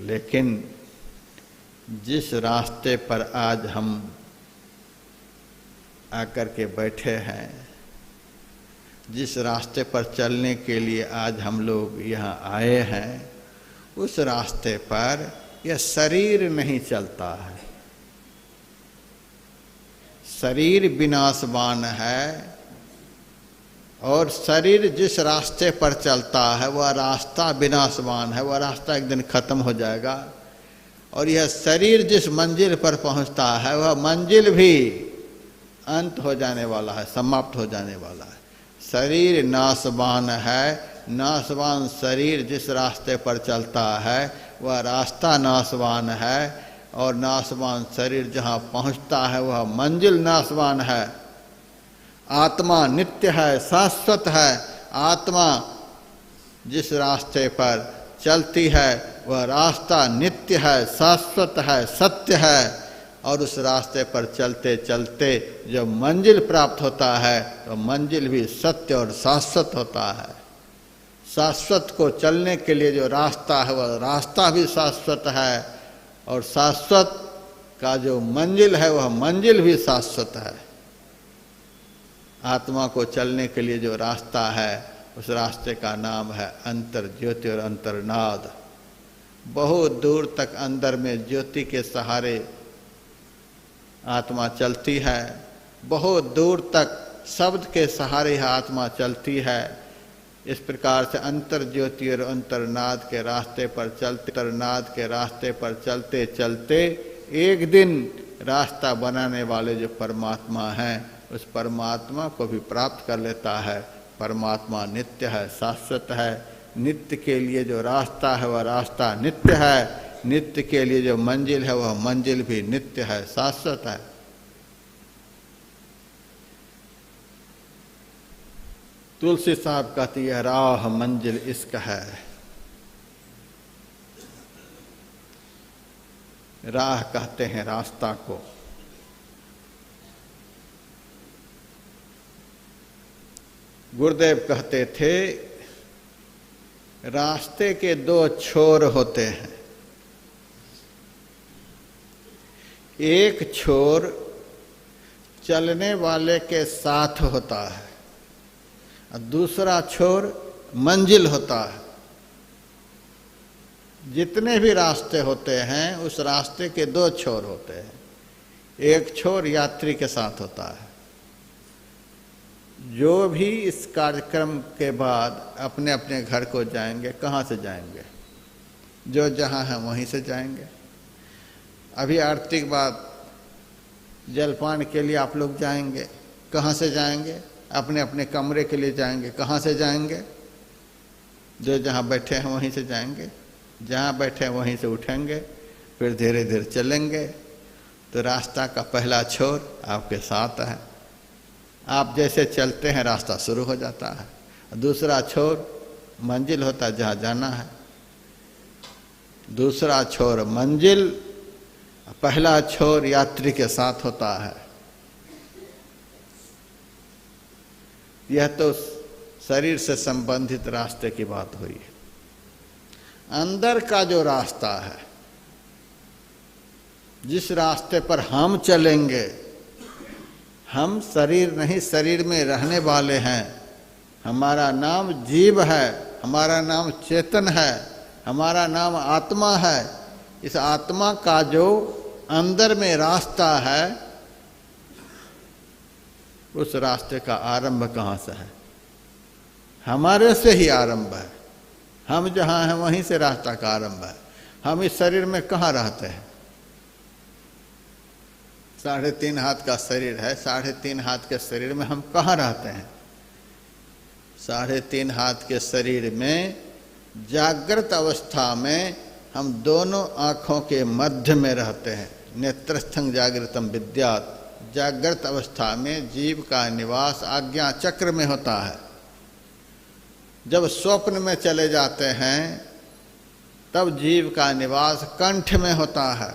लेकिन जिस रास्ते पर आज हम आकर के बैठे हैं, जिस रास्ते पर चलने के लिए आज हम लोग यहाँ आए हैं, उस रास्ते पर यह शरीर नहीं चलता है। शरीर विनाशवान है और शरीर जिस रास्ते पर चलता है वह रास्ता विनाशवान है। वह रास्ता एक दिन खत्म हो जाएगा। और यह शरीर जिस मंजिल पर पहुंचता है वह मंजिल भी अंत हो जाने वाला है, समाप्त हो जाने वाला है। शरीर नाशवान है। नाशवान शरीर जिस रास्ते पर चलता है वह रास्ता नाशवान है। और नाशवान शरीर जहाँ पहुँचता है वह मंजिल नाशवान है। आत्मा नित्य है, शाश्वत है। आत्मा जिस रास्ते पर चलती है वह रास्ता नित्य है, शाश्वत है, सत्य है। और उस रास्ते पर चलते चलते जब मंजिल प्राप्त होता है तो मंजिल भी सत्य और शाश्वत होता है। शाश्वत को चलने के लिए जो रास्ता है वह रास्ता भी शाश्वत है, और शाश्वत का जो मंजिल है वह मंजिल भी शाश्वत है। आत्मा को चलने के लिए जो रास्ता है उस रास्ते का नाम है अंतर ज्योति और अंतर्नाद। बहुत दूर तक अंदर में ज्योति के सहारे आत्मा चलती है, बहुत दूर तक शब्द के सहारे आत्मा चलती है। इस प्रकार से अंतर ज्योति और अंतर्नाद के रास्ते पर चलते, अंतर्नाद के रास्ते पर चलते चलते एक दिन रास्ता बनाने वाले जो परमात्मा हैं उस परमात्मा को भी प्राप्त कर लेता है। परमात्मा नित्य है, शाश्वत है। नित्य के लिए जो रास्ता है वह रास्ता नित्य है, नित्य के लिए जो मंजिल है वह मंजिल भी नित्य है, शाश्वत है। तुलसी साहब कहती है राह मंजिल इश्क है। राह कहते हैं रास्ता को। गुरुदेव कहते थे रास्ते के दो छोर होते हैं, एक छोर चलने वाले के साथ होता है और दूसरा छोर मंजिल होता है। जितने भी रास्ते होते हैं उस रास्ते के दो छोर होते हैं, एक छोर यात्री के साथ होता है। जो भी इस कार्यक्रम के बाद अपने अपने घर को जाएंगे, कहाँ से जाएंगे? जो जहाँ है वहीं से जाएंगे। अभी आरती के बाद जलपान के लिए आप लोग जाएंगे, कहाँ से जाएंगे? अपने अपने कमरे के लिए जाएंगे, कहाँ से जाएंगे? जो जहाँ बैठे हैं वहीं से जाएंगे, जहाँ बैठे हैं वहीं से उठेंगे, फिर धीरे धीरे चलेंगे। तो रास्ता का पहला छोर आपके साथ है, आप जैसे चलते हैं रास्ता शुरू हो जाता है। दूसरा छोर मंजिल होता है, जहाँ जाना है। दूसरा छोर मंजिल, पहला छोर यात्री के साथ होता है। यह तो शरीर से संबंधित रास्ते की बात हुई है। अंदर का जो रास्ता है, जिस रास्ते पर हम चलेंगे, हम शरीर नहीं, शरीर में रहने वाले हैं। हमारा नाम जीव है, हमारा नाम चेतन है, हमारा नाम आत्मा है। इस आत्मा का जो अंदर में रास्ता है उस रास्ते का आरंभ कहाँ से है? हमारे से ही आरंभ है। हम जहाँ हैं वहीं से रास्ता का आरंभ है। हम इस शरीर में कहाँ रहते हैं? 3.5 हाथ का शरीर है, 3.5 हाथ के शरीर में हम कहाँ रहते हैं? 3.5 हाथ के शरीर में जागृत अवस्था में हम दोनों आँखों के मध्य में रहते हैं। नेत्रस्थं जागृतम विद्यात्। जागृत अवस्था में जीव का निवास आज्ञा चक्र में होता है। जब स्वप्न में चले जाते हैं तब जीव का निवास कंठ में होता है।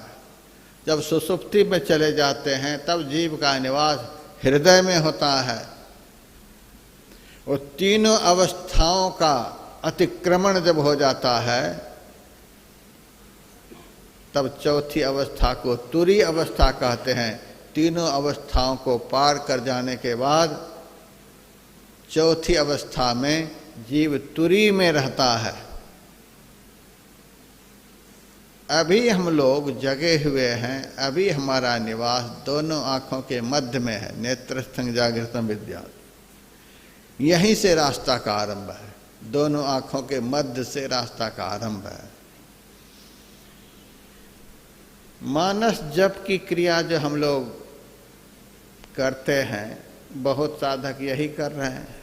जब सुषुप्ति में चले जाते हैं तब जीव का निवास हृदय में होता है। और तीनों अवस्थाओं का अतिक्रमण जब हो जाता है तब चौथी अवस्था को तुरीय अवस्था कहते हैं। तीनों अवस्थाओं को पार कर जाने के बाद चौथी अवस्था में जीव तुरीय में रहता है। अभी हम लोग जगे हुए हैं, अभी हमारा निवास दोनों आँखों के मध्य में है। नेत्रस्थं जागृतम विद्यात्। यहीं से रास्ता का आरंभ है, दोनों आँखों के मध्य से रास्ता का आरंभ है। मानस जप की क्रिया जो हम लोग करते हैं, बहुत साधक यही कर रहे हैं,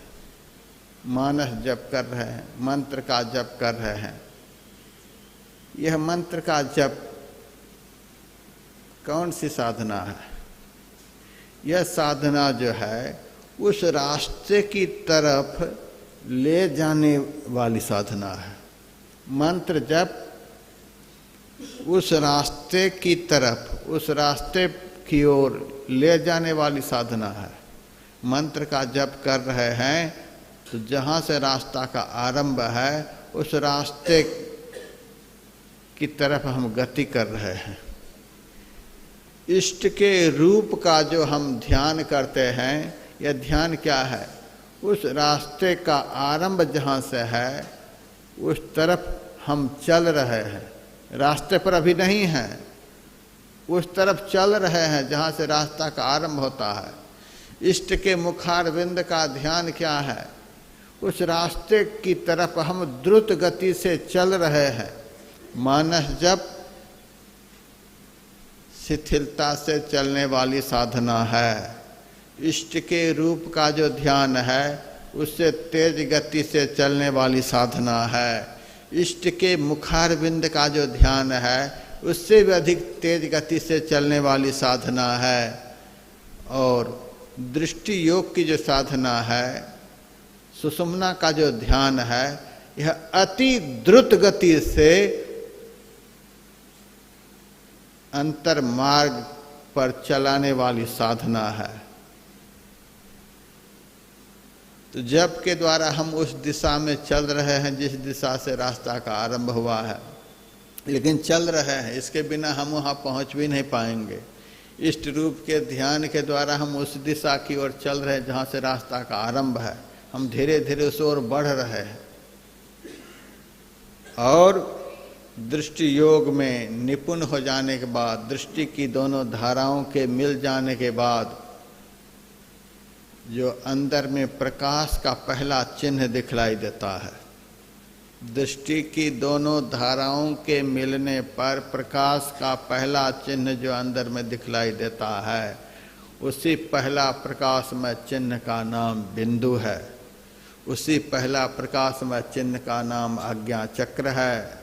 मानस जप कर रहे हैं, मंत्र का जप कर रहे हैं। यह मंत्र का जप कौन सी साधना है? यह साधना जो है उस रास्ते की तरफ ले जाने वाली साधना है। मंत्र जप उस रास्ते की तरफ, उस रास्ते की ओर ले जाने वाली साधना है। मंत्र का जप कर रहे हैं तो जहाँ से रास्ता का आरंभ है उस रास्ते की तरफ हम गति कर रहे हैं। इष्ट के रूप का जो हम ध्यान करते हैं, यह ध्यान क्या है? उस रास्ते का आरंभ जहाँ से है उस तरफ हम चल रहे हैं। रास्ते पर अभी नहीं हैं, उस तरफ चल रहे हैं जहाँ से रास्ता का आरंभ होता है। इष्ट के मुखारविंद का ध्यान क्या है? उस रास्ते की तरफ हम द्रुत गति से चल रहे हैं। मानस जप शिथिलता से चलने वाली साधना है। इष्ट के रूप का जो ध्यान है उससे तेज गति से चलने वाली साधना है। इष्ट के मुखारविंद का जो ध्यान है उससे भी अधिक तेज गति से चलने वाली साधना है। और दृष्टि योग की जो साधना है, सुषुम्ना का जो ध्यान है, यह अति द्रुत गति से अंतर मार्ग पर चलाने वाली साधना है। तो जप के द्वारा हम उस दिशा में चल रहे हैं जिस दिशा से रास्ता का आरंभ हुआ है, लेकिन चल रहे हैं, इसके बिना हम वहाँ पहुँच भी नहीं पाएंगे। इष्ट रूप के ध्यान के द्वारा हम उस दिशा की ओर चल रहे हैं जहाँ से रास्ता का आरंभ है। हम धीरे धीरे उस ओर बढ़ रहे हैं। और दृष्टि योग में निपुण हो जाने के बाद, दृष्टि की दोनों धाराओं के मिल जाने के बाद जो अंदर में प्रकाश का पहला चिन्ह दिखलाई देता है, दृष्टि की दोनों धाराओं के मिलने पर प्रकाश का पहला चिन्ह जो अंदर में दिखलाई देता है, उसी पहला प्रकाशमय चिन्ह का नाम बिंदु है। उसी पहला प्रकाशमय चिन्ह का नाम आज्ञा चक्र है।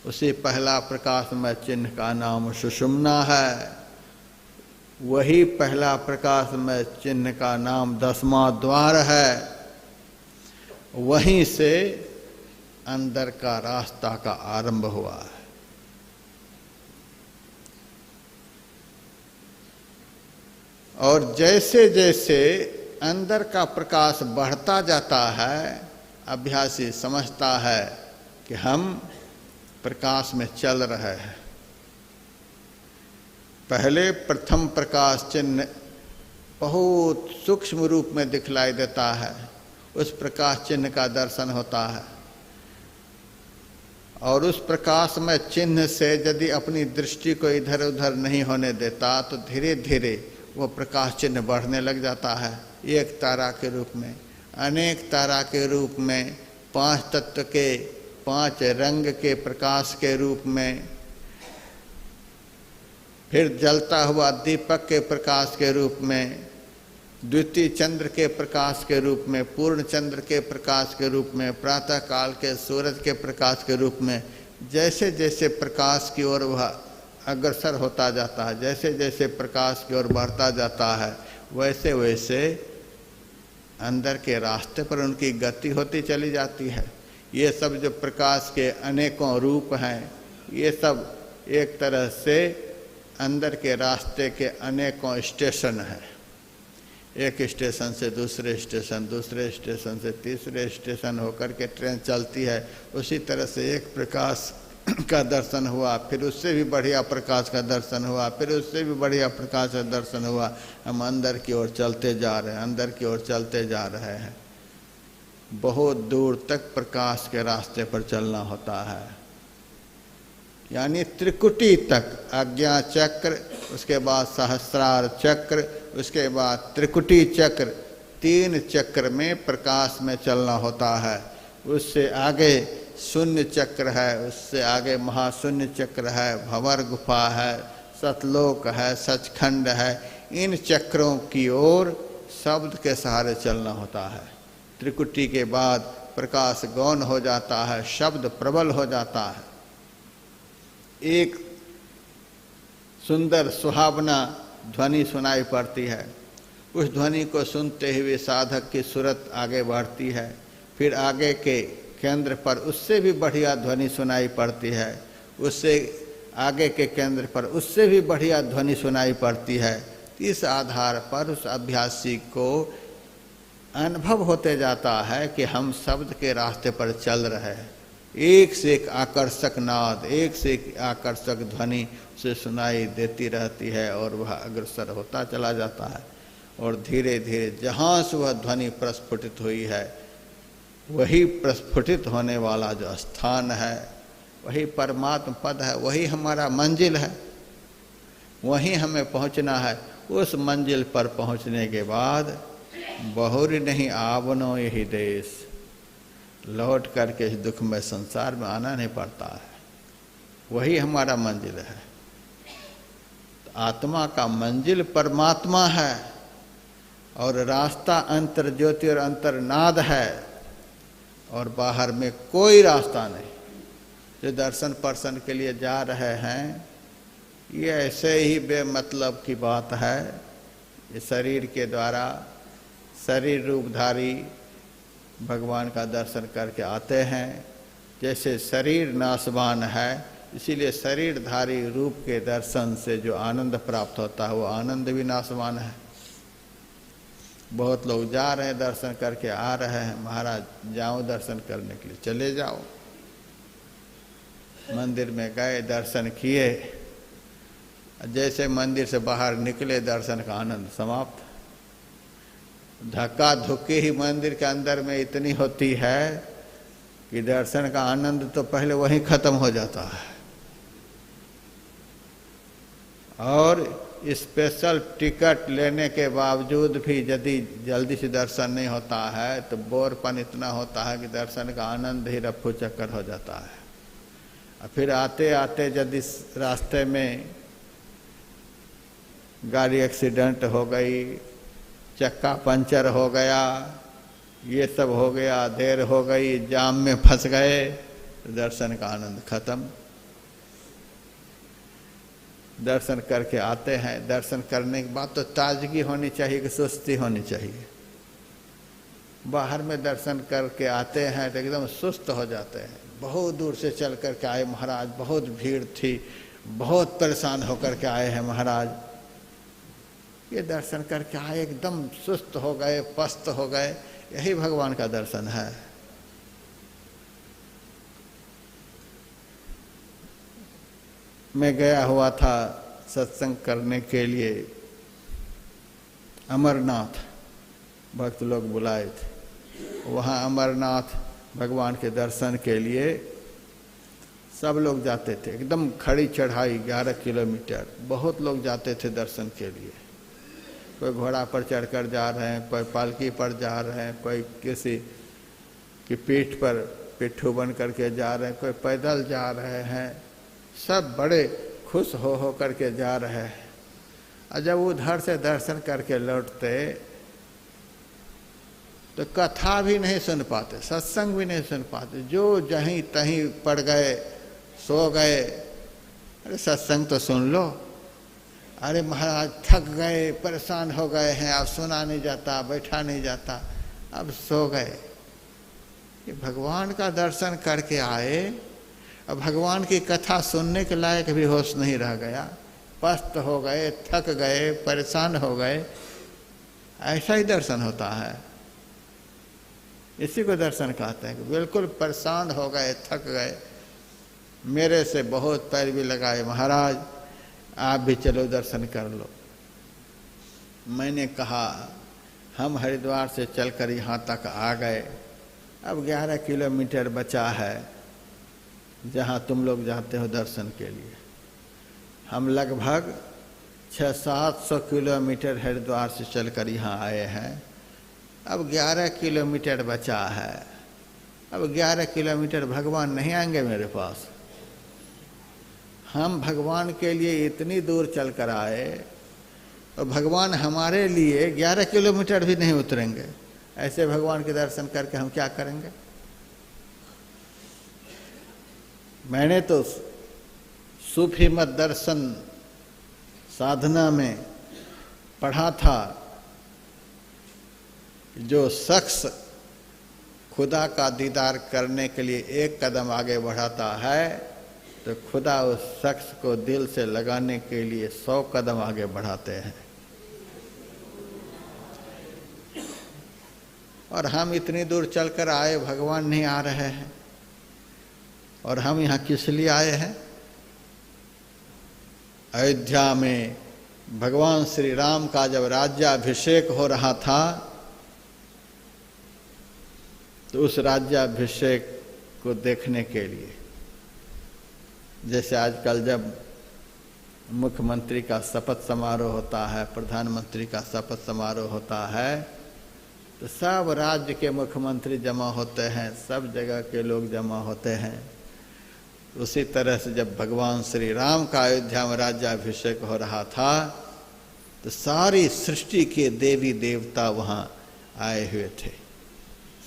उसी पहला प्रकाशमय चिन्ह का नाम सुषुम्ना है। वही पहला प्रकाशमय चिन्ह का नाम 10वां द्वार है। वहीं से अंदर का रास्ता का आरंभ हुआ है। और जैसे जैसे अंदर का प्रकाश बढ़ता जाता है, अभ्यासी समझता है कि हम प्रकाश में चल रहे हैं। पहले प्रथम प्रकाश चिन्ह बहुत सूक्ष्म रूप में दिखलाई देता है, उस प्रकाश चिन्ह का दर्शन होता है। और उस प्रकाश में चिन्ह से यदि अपनी दृष्टि को इधर उधर नहीं होने देता तो धीरे धीरे वो प्रकाश चिन्ह बढ़ने लग जाता है। एक तारा के रूप में, अनेक तारा के रूप में, 5 तत्व के 5 रंग के प्रकाश के रूप में, फिर जलता हुआ दीपक के प्रकाश के रूप में, द्वितीय चंद्र के प्रकाश के रूप में, पूर्ण चंद्र के प्रकाश के रूप में, प्रातः काल के सूरज के प्रकाश के रूप में, जैसे जैसे प्रकाश की ओर वह अग्रसर होता जाता है, जैसे जैसे प्रकाश की ओर बढ़ता जाता है, वैसे वैसे अंदर के रास्ते पर उनकी गति होती चली जाती है। ये सब जो प्रकाश के अनेकों रूप हैं, ये सब एक तरह से अंदर के रास्ते के अनेकों स्टेशन हैं। एक स्टेशन से दूसरे स्टेशन, दूसरे स्टेशन से तीसरे स्टेशन होकर के ट्रेन चलती है। उसी तरह से एक प्रकाश का दर्शन हुआ, फिर उससे भी बढ़िया प्रकाश का दर्शन हुआ, फिर उससे भी बढ़िया प्रकाश का दर्शन हुआ। हम अंदर की ओर चलते जा रहे हैं, अंदर की ओर चलते जा रहे हैं। बहुत दूर तक प्रकाश के रास्ते पर चलना होता है, यानी त्रिकुटी तक। आज्ञा चक्र, उसके बाद सहस्रार चक्र, उसके बाद त्रिकुटी चक्र, 3 चक्र में प्रकाश में चलना होता है। उससे आगे शून्य चक्र है, उससे आगे महाशून्य चक्र है, भंवर गुफा है, सतलोक है, सचखंड है। इन चक्रों की ओर शब्द के सहारे चलना होता है। त्रिकुटी के बाद प्रकाश गौण हो जाता है, शब्द प्रबल हो जाता है। एक सुंदर सुहावना ध्वनि सुनाई पड़ती है, उस ध्वनि को सुनते हुए साधक की सूरत आगे बढ़ती है। फिर आगे के केंद्र पर उससे भी बढ़िया ध्वनि सुनाई पड़ती है, उससे आगे के केंद्र पर उससे भी बढ़िया ध्वनि सुनाई पड़ती है। इस आधार पर उस अभ्यासी को अनुभव होते जाता है कि हम शब्द के रास्ते पर चल रहे हैं। एक से एक आकर्षक नाद, एक से एक आकर्षक ध्वनि से सुनाई देती रहती है और वह अग्रसर होता चला जाता है। और धीरे धीरे जहाँ से वह ध्वनि प्रस्फुटित हुई है, वही प्रस्फुटित होने वाला जो स्थान है, वही परमात्म पद है, वही हमारा मंजिल है, वहीं हमें पहुँचना है। उस मंजिल पर पहुँचने के बाद बहुरी नहीं आवनो यही देश, लौट करके इस दुखमय संसार में आना नहीं पड़ता है, वही हमारा मंजिल है। तो आत्मा का मंजिल परमात्मा है और रास्ता अंतर ज्योति और अंतर्नाद है, और बाहर में कोई रास्ता नहीं। जो दर्शन पर्शन के लिए जा रहे हैं, ये ऐसे ही बेमतलब की बात है। ये शरीर के द्वारा शरीर रूपधारी भगवान का दर्शन करके आते हैं। जैसे शरीर नाशवान है, इसीलिए शरीरधारी रूप के दर्शन से जो आनंद प्राप्त होता है, वो आनंद भी नाशवान है। बहुत लोग जा रहे हैं, दर्शन करके आ रहे हैं। महाराज जाओ दर्शन करने के लिए, चले जाओ। मंदिर में गए, दर्शन किए, जैसे मंदिर से बाहर निकले, दर्शन का आनंद समाप्त। धक्का धुक्की ही मंदिर के अंदर में इतनी होती है कि दर्शन का आनंद तो पहले वहीं खत्म हो जाता है। और स्पेशल टिकट लेने के बावजूद भी यदि जल्दी से दर्शन नहीं होता है, तो बोरपन इतना होता है कि दर्शन का आनंद ही रफ्फू चक्कर हो जाता है। और फिर आते आते यदि रास्ते में गाड़ी एक्सीडेंट हो गई, चक्का पंचर हो गया, ये सब हो गया, देर हो गई, जाम में फंस गए, तो दर्शन का आनंद खत्म। दर्शन करके आते हैं, दर्शन करने के बाद तो ताजगी होनी चाहिए कि सुस्ती होनी चाहिए। बाहर में दर्शन करके आते हैं तो एकदम सुस्त हो जाते हैं। बहुत दूर से चल करके आए महाराज, बहुत भीड़ थी, बहुत परेशान होकर के आए हैं महाराज। ये दर्शन करके आए, एकदम सुस्त हो गए, पस्त हो गए। यही भगवान का दर्शन है। मैं गया हुआ था सत्संग करने के लिए अमरनाथ, भक्त लोग बुलाए थे। वहाँ अमरनाथ भगवान के दर्शन के लिए सब लोग जाते थे। एकदम खड़ी चढ़ाई 11 किलोमीटर, बहुत लोग जाते थे दर्शन के लिए। कोई घोड़ा पर चढ़कर जा रहे हैं, कोई पालकी पर जा रहे हैं, कोई किसी की पीठ पर पिट्ठू बन करके जा रहे हैं, कोई पैदल जा रहे हैं। सब बड़े खुश हो करके जा रहे हैं। और जब उधर से दर्शन करके लौटते तो कथा भी नहीं सुन पाते, सत्संग भी नहीं सुन पाते। जो जहीं तहीं पड़ गए, सो गए। अरे सत्संग तो सुन लो। अरे महाराज थक गए, परेशान हो गए हैं, अब सुना नहीं जाता, बैठा नहीं जाता, अब सो गए। ये भगवान का दर्शन करके आए, अब भगवान की कथा सुनने के लायक भी होश नहीं रह गया। पस्त हो गए, थक गए, परेशान हो गए। ऐसा ही दर्शन होता है। इसी को दर्शन कहते हैं कि बिल्कुल परेशान हो गए, थक गए। मेरे से बहुत पैरवी लगाए, महाराज आप भी चलो दर्शन कर लो। मैंने कहा हम हरिद्वार से चलकर यहाँ तक आ गए, अब 11 किलोमीटर बचा है जहाँ तुम लोग जाते हो दर्शन के लिए। हम लगभग 600-700 किलोमीटर हरिद्वार से चलकर यहाँ आए हैं, अब 11 किलोमीटर बचा है। अब 11 किलोमीटर भगवान नहीं आएंगे मेरे पास। हम भगवान के लिए इतनी दूर चल कर आए और भगवान हमारे लिए 11 किलोमीटर भी नहीं उतरेंगे। ऐसे भगवान के दर्शन करके हम क्या करेंगे? मैंने तो सूफी मत दर्शन साधना में पढ़ा था, जो शख्स खुदा का दीदार करने के लिए एक कदम आगे बढ़ाता है, तो खुदा उस शख्स को दिल से लगाने के लिए 100 कदम आगे बढ़ाते हैं। और हम इतनी दूर चलकर आए, भगवान नहीं आ रहे हैं, और हम यहाँ किस लिए आए हैं? अयोध्या में भगवान श्री राम का जब राज्याभिषेक हो रहा था, तो उस राज्याभिषेक को देखने के लिए, जैसे आजकल जब मुख्यमंत्री का शपथ समारोह होता है, प्रधानमंत्री का शपथ समारोह होता है, तो सब राज्य के मुख्यमंत्री जमा होते हैं, सब जगह के लोग जमा होते हैं। उसी तरह से जब भगवान श्री राम का अयोध्या में राज्याभिषेक हो रहा था, तो सारी सृष्टि के देवी देवता वहाँ आए हुए थे,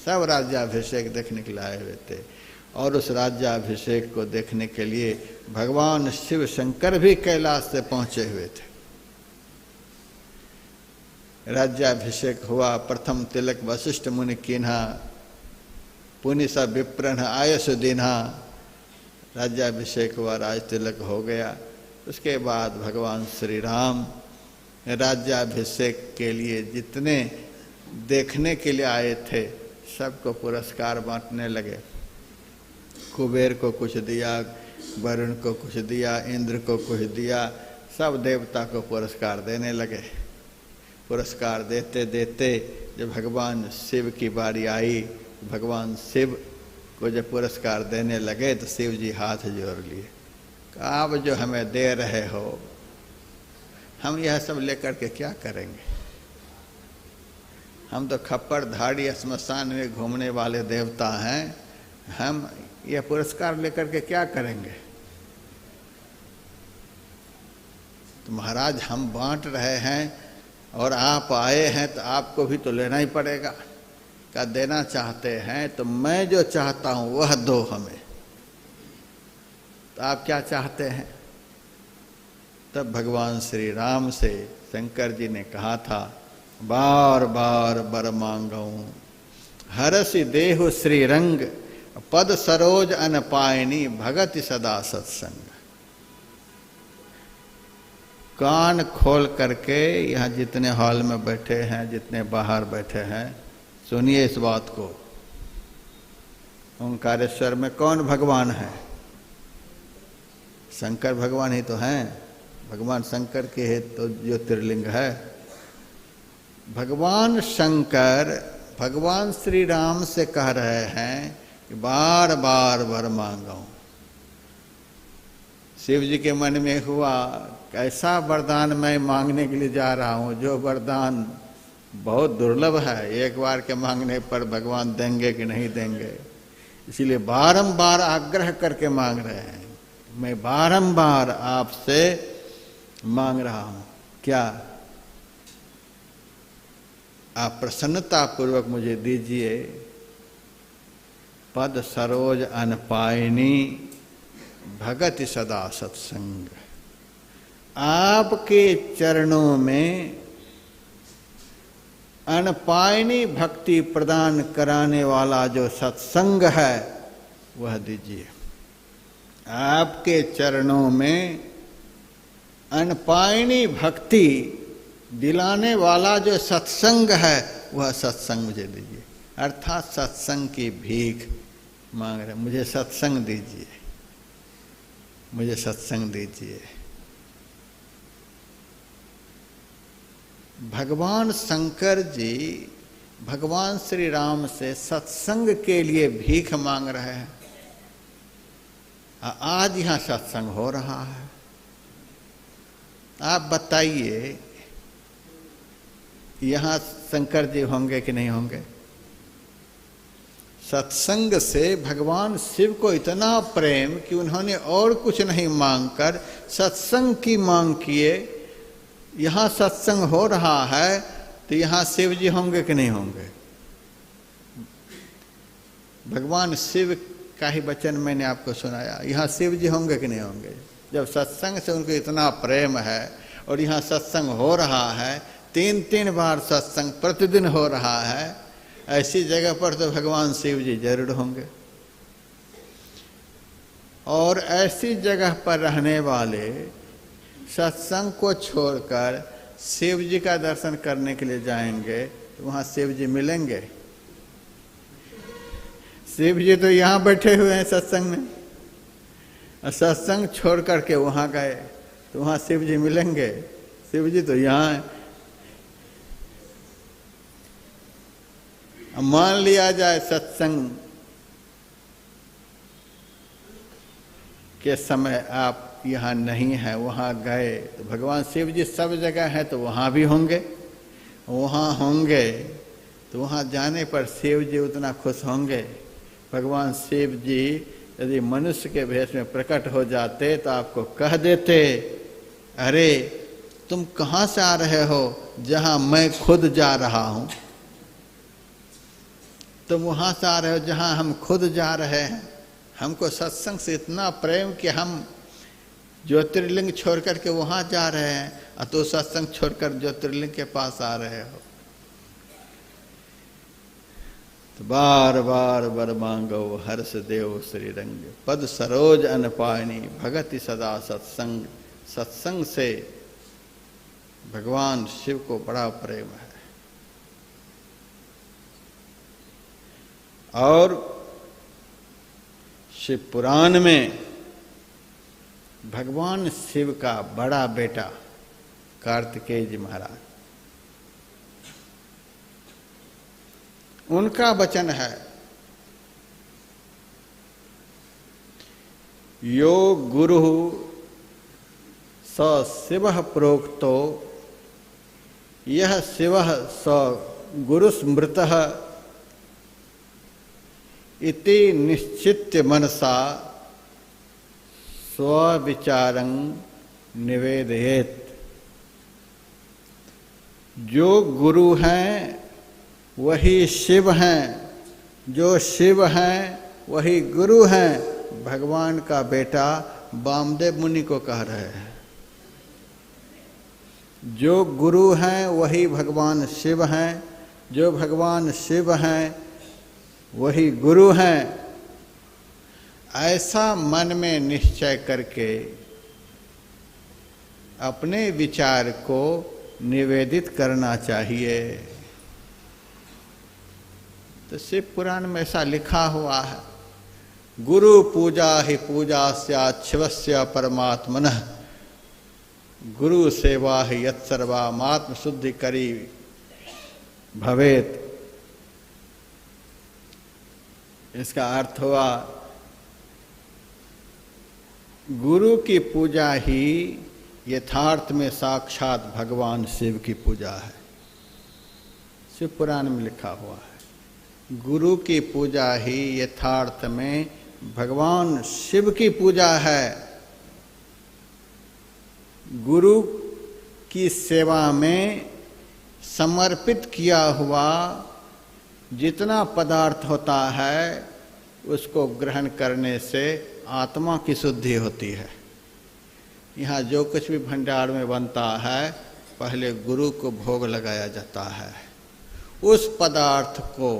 सब राज्याभिषेक देखने के लिए आए हुए थे। और उस राज्याभिषेक को देखने के लिए भगवान शिव शंकर भी कैलाश से पहुँचे हुए थे। राज्याभिषेक हुआ, प्रथम तिलक वशिष्ठ मुनि कीन्हा, पुनि सब विप्रन आयस दीन्हा। राज्याभिषेक हुआ, राज तिलक हो गया। उसके बाद भगवान श्री राम राज्याभिषेक के लिए जितने देखने के लिए आए थे, सबको पुरस्कार बांटने लगे। कुबेर को कुछ दिया, वरुण को कुछ दिया, इंद्र को कुछ दिया, सब देवता को पुरस्कार देने लगे। पुरस्कार देते देते जब भगवान शिव की बारी आई, भगवान शिव को जब पुरस्कार देने लगे, तो शिव जी हाथ जोड़ लिए, कहा आप जो हमें दे रहे हो, हम यह सब लेकर के क्या करेंगे? हम तो खप्पड़ धाड़ी श्मशान में घूमने वाले देवता हैं, हम यह पुरस्कार लेकर के क्या करेंगे? तो महाराज हम बांट रहे हैं और आप आए हैं, तो आपको भी तो लेना ही पड़ेगा। क्या देना चाहते हैं तो मैं जो चाहता हूं वह दो हमें। तो आप क्या चाहते हैं? तब भगवान श्री राम से शंकर जी ने कहा था, बार बार बर मांगऊं, हरसि देहु श्री रंग, पद सरोज अन पायनी, भगति सदा सत्संग। कान खोल करके यहाँ जितने हॉल में बैठे हैं, जितने बाहर बैठे हैं, सुनिए इस बात को। ओंकारेश्वर में कौन भगवान है? शंकर भगवान ही तो हैं। भगवान शंकर के है तो ज्योतिर्लिंग है। भगवान शंकर भगवान श्री राम से कह रहे हैं कि बार बार वर मांगो। शिव जी के मन में हुआ, ऐसा वरदान मैं मांगने के लिए जा रहा हूँ जो वरदान बहुत दुर्लभ है, एक बार के मांगने पर भगवान देंगे कि नहीं देंगे, इसीलिए बारंबार आग्रह करके मांग रहे हैं। मैं बारंबार आपसे मांग रहा हूँ, क्या आप प्रसन्नता पूर्वक मुझे दीजिए। पद सरोज अनपायनी, भगति सदा सत्संग। आपके चरणों में अनपायनी भक्ति प्रदान कराने वाला जो सत्संग है वह दीजिए। आपके चरणों में अनपायनी भक्ति दिलाने वाला जो सत्संग है वह सत्संग मुझे दीजिए। अर्थात सत्संग की भीख मांग रहे, मुझे सत्संग दीजिए, मुझे सत्संग दीजिए। भगवान शंकर जी भगवान श्री राम से सत्संग के लिए भीख मांग रहे हैं। आज यहाँ सत्संग हो रहा है। आप बताइए यहाँ शंकर जी होंगे कि नहीं होंगे? सत्संग से भगवान शिव को इतना प्रेम कि उन्होंने और कुछ नहीं मांगकर सत्संग की मांग किए। यहाँ सत्संग हो रहा है तो यहाँ शिव जी होंगे कि नहीं होंगे? भगवान शिव का ही वचन मैंने आपको सुनाया, यहाँ शिव जी होंगे कि नहीं होंगे? जब सत्संग से उनको इतना प्रेम है और यहाँ सत्संग हो रहा है, 3-3 बार सत्संग प्रतिदिन हो रहा है, ऐसी जगह पर तो भगवान शिव जी जरूर होंगे। और ऐसी जगह पर रहने वाले सत्संग को छोड़कर शिव जी का दर्शन करने के लिए जाएंगे तो वहाँ शिव जी मिलेंगे? शिव जी तो यहाँ बैठे हुए हैं सत्संग में, और सत्संग छोड़ करके वहाँ गए तो वहाँ शिव जी मिलेंगे? शिव जी तो यहाँ हैं। मान लिया जाए सत्संग के समय आप यहाँ नहीं हैं, वहाँ गए तो भगवान शिव जी सब जगह हैं तो वहाँ भी होंगे। वहाँ होंगे तो वहाँ जाने पर शिव जी उतना खुश होंगे। भगवान शिव जी यदि मनुष्य के भेष में प्रकट हो जाते तो आपको कह देते, अरे तुम कहाँ से आ रहे हो जहाँ मैं खुद जा रहा हूँ? तुम वहाँ से आ रहे हो जहाँ हम खुद जा रहे हैं। हमको सत्संग से इतना प्रेम कि हम ज्योतिर्लिंग छोड़ करके वहाँ जा रहे हैं, और तो सत्संग छोड़कर ज्योतिर्लिंग के पास आ रहे हो। तो बार बार वर मांगो हर्ष देव श्री रंग, पद सरोज अनपायनी भगति सदा सत्संग। सत्संग से भगवान शिव को बड़ा प्रेम है। और शिव पुराण में भगवान शिव का बड़ा बेटा कार्तिकेय जी महाराज, उनका वचन है, यो गुरु स शिवः प्रोक्तो यह शिवः स गुरुस्मृतः इति निश्चित्य मनसा स्वविचारं निवेदयेत्। जो गुरु हैं वही शिव हैं, जो शिव हैं वही गुरु हैं। भगवान का बेटा वामदेव मुनि को कह रहे हैं, जो गुरु हैं वही भगवान शिव हैं, जो भगवान शिव हैं वही गुरु हैं। ऐसा मन में निश्चय करके अपने विचार को निवेदित करना चाहिए। तो शिव पुराण में ऐसा लिखा हुआ है, गुरु पूजा ही पूजा स्यात् शिवस्य परमात्मनः, गुरु सेवा ही यत्सर्वामात्म शुद्धि करी भवेत। इसका अर्थ हुआ गुरु की पूजा ही यथार्थ में साक्षात भगवान शिव की पूजा है। शिव पुराण में लिखा हुआ है, गुरु की पूजा ही यथार्थ में भगवान शिव की पूजा है। गुरु की सेवा में समर्पित किया हुआ जितना पदार्थ होता है उसको ग्रहण करने से आत्मा की शुद्धि होती है। यहाँ जो कुछ भी भंडार में बनता है पहले गुरु को भोग लगाया जाता है। उस पदार्थ को,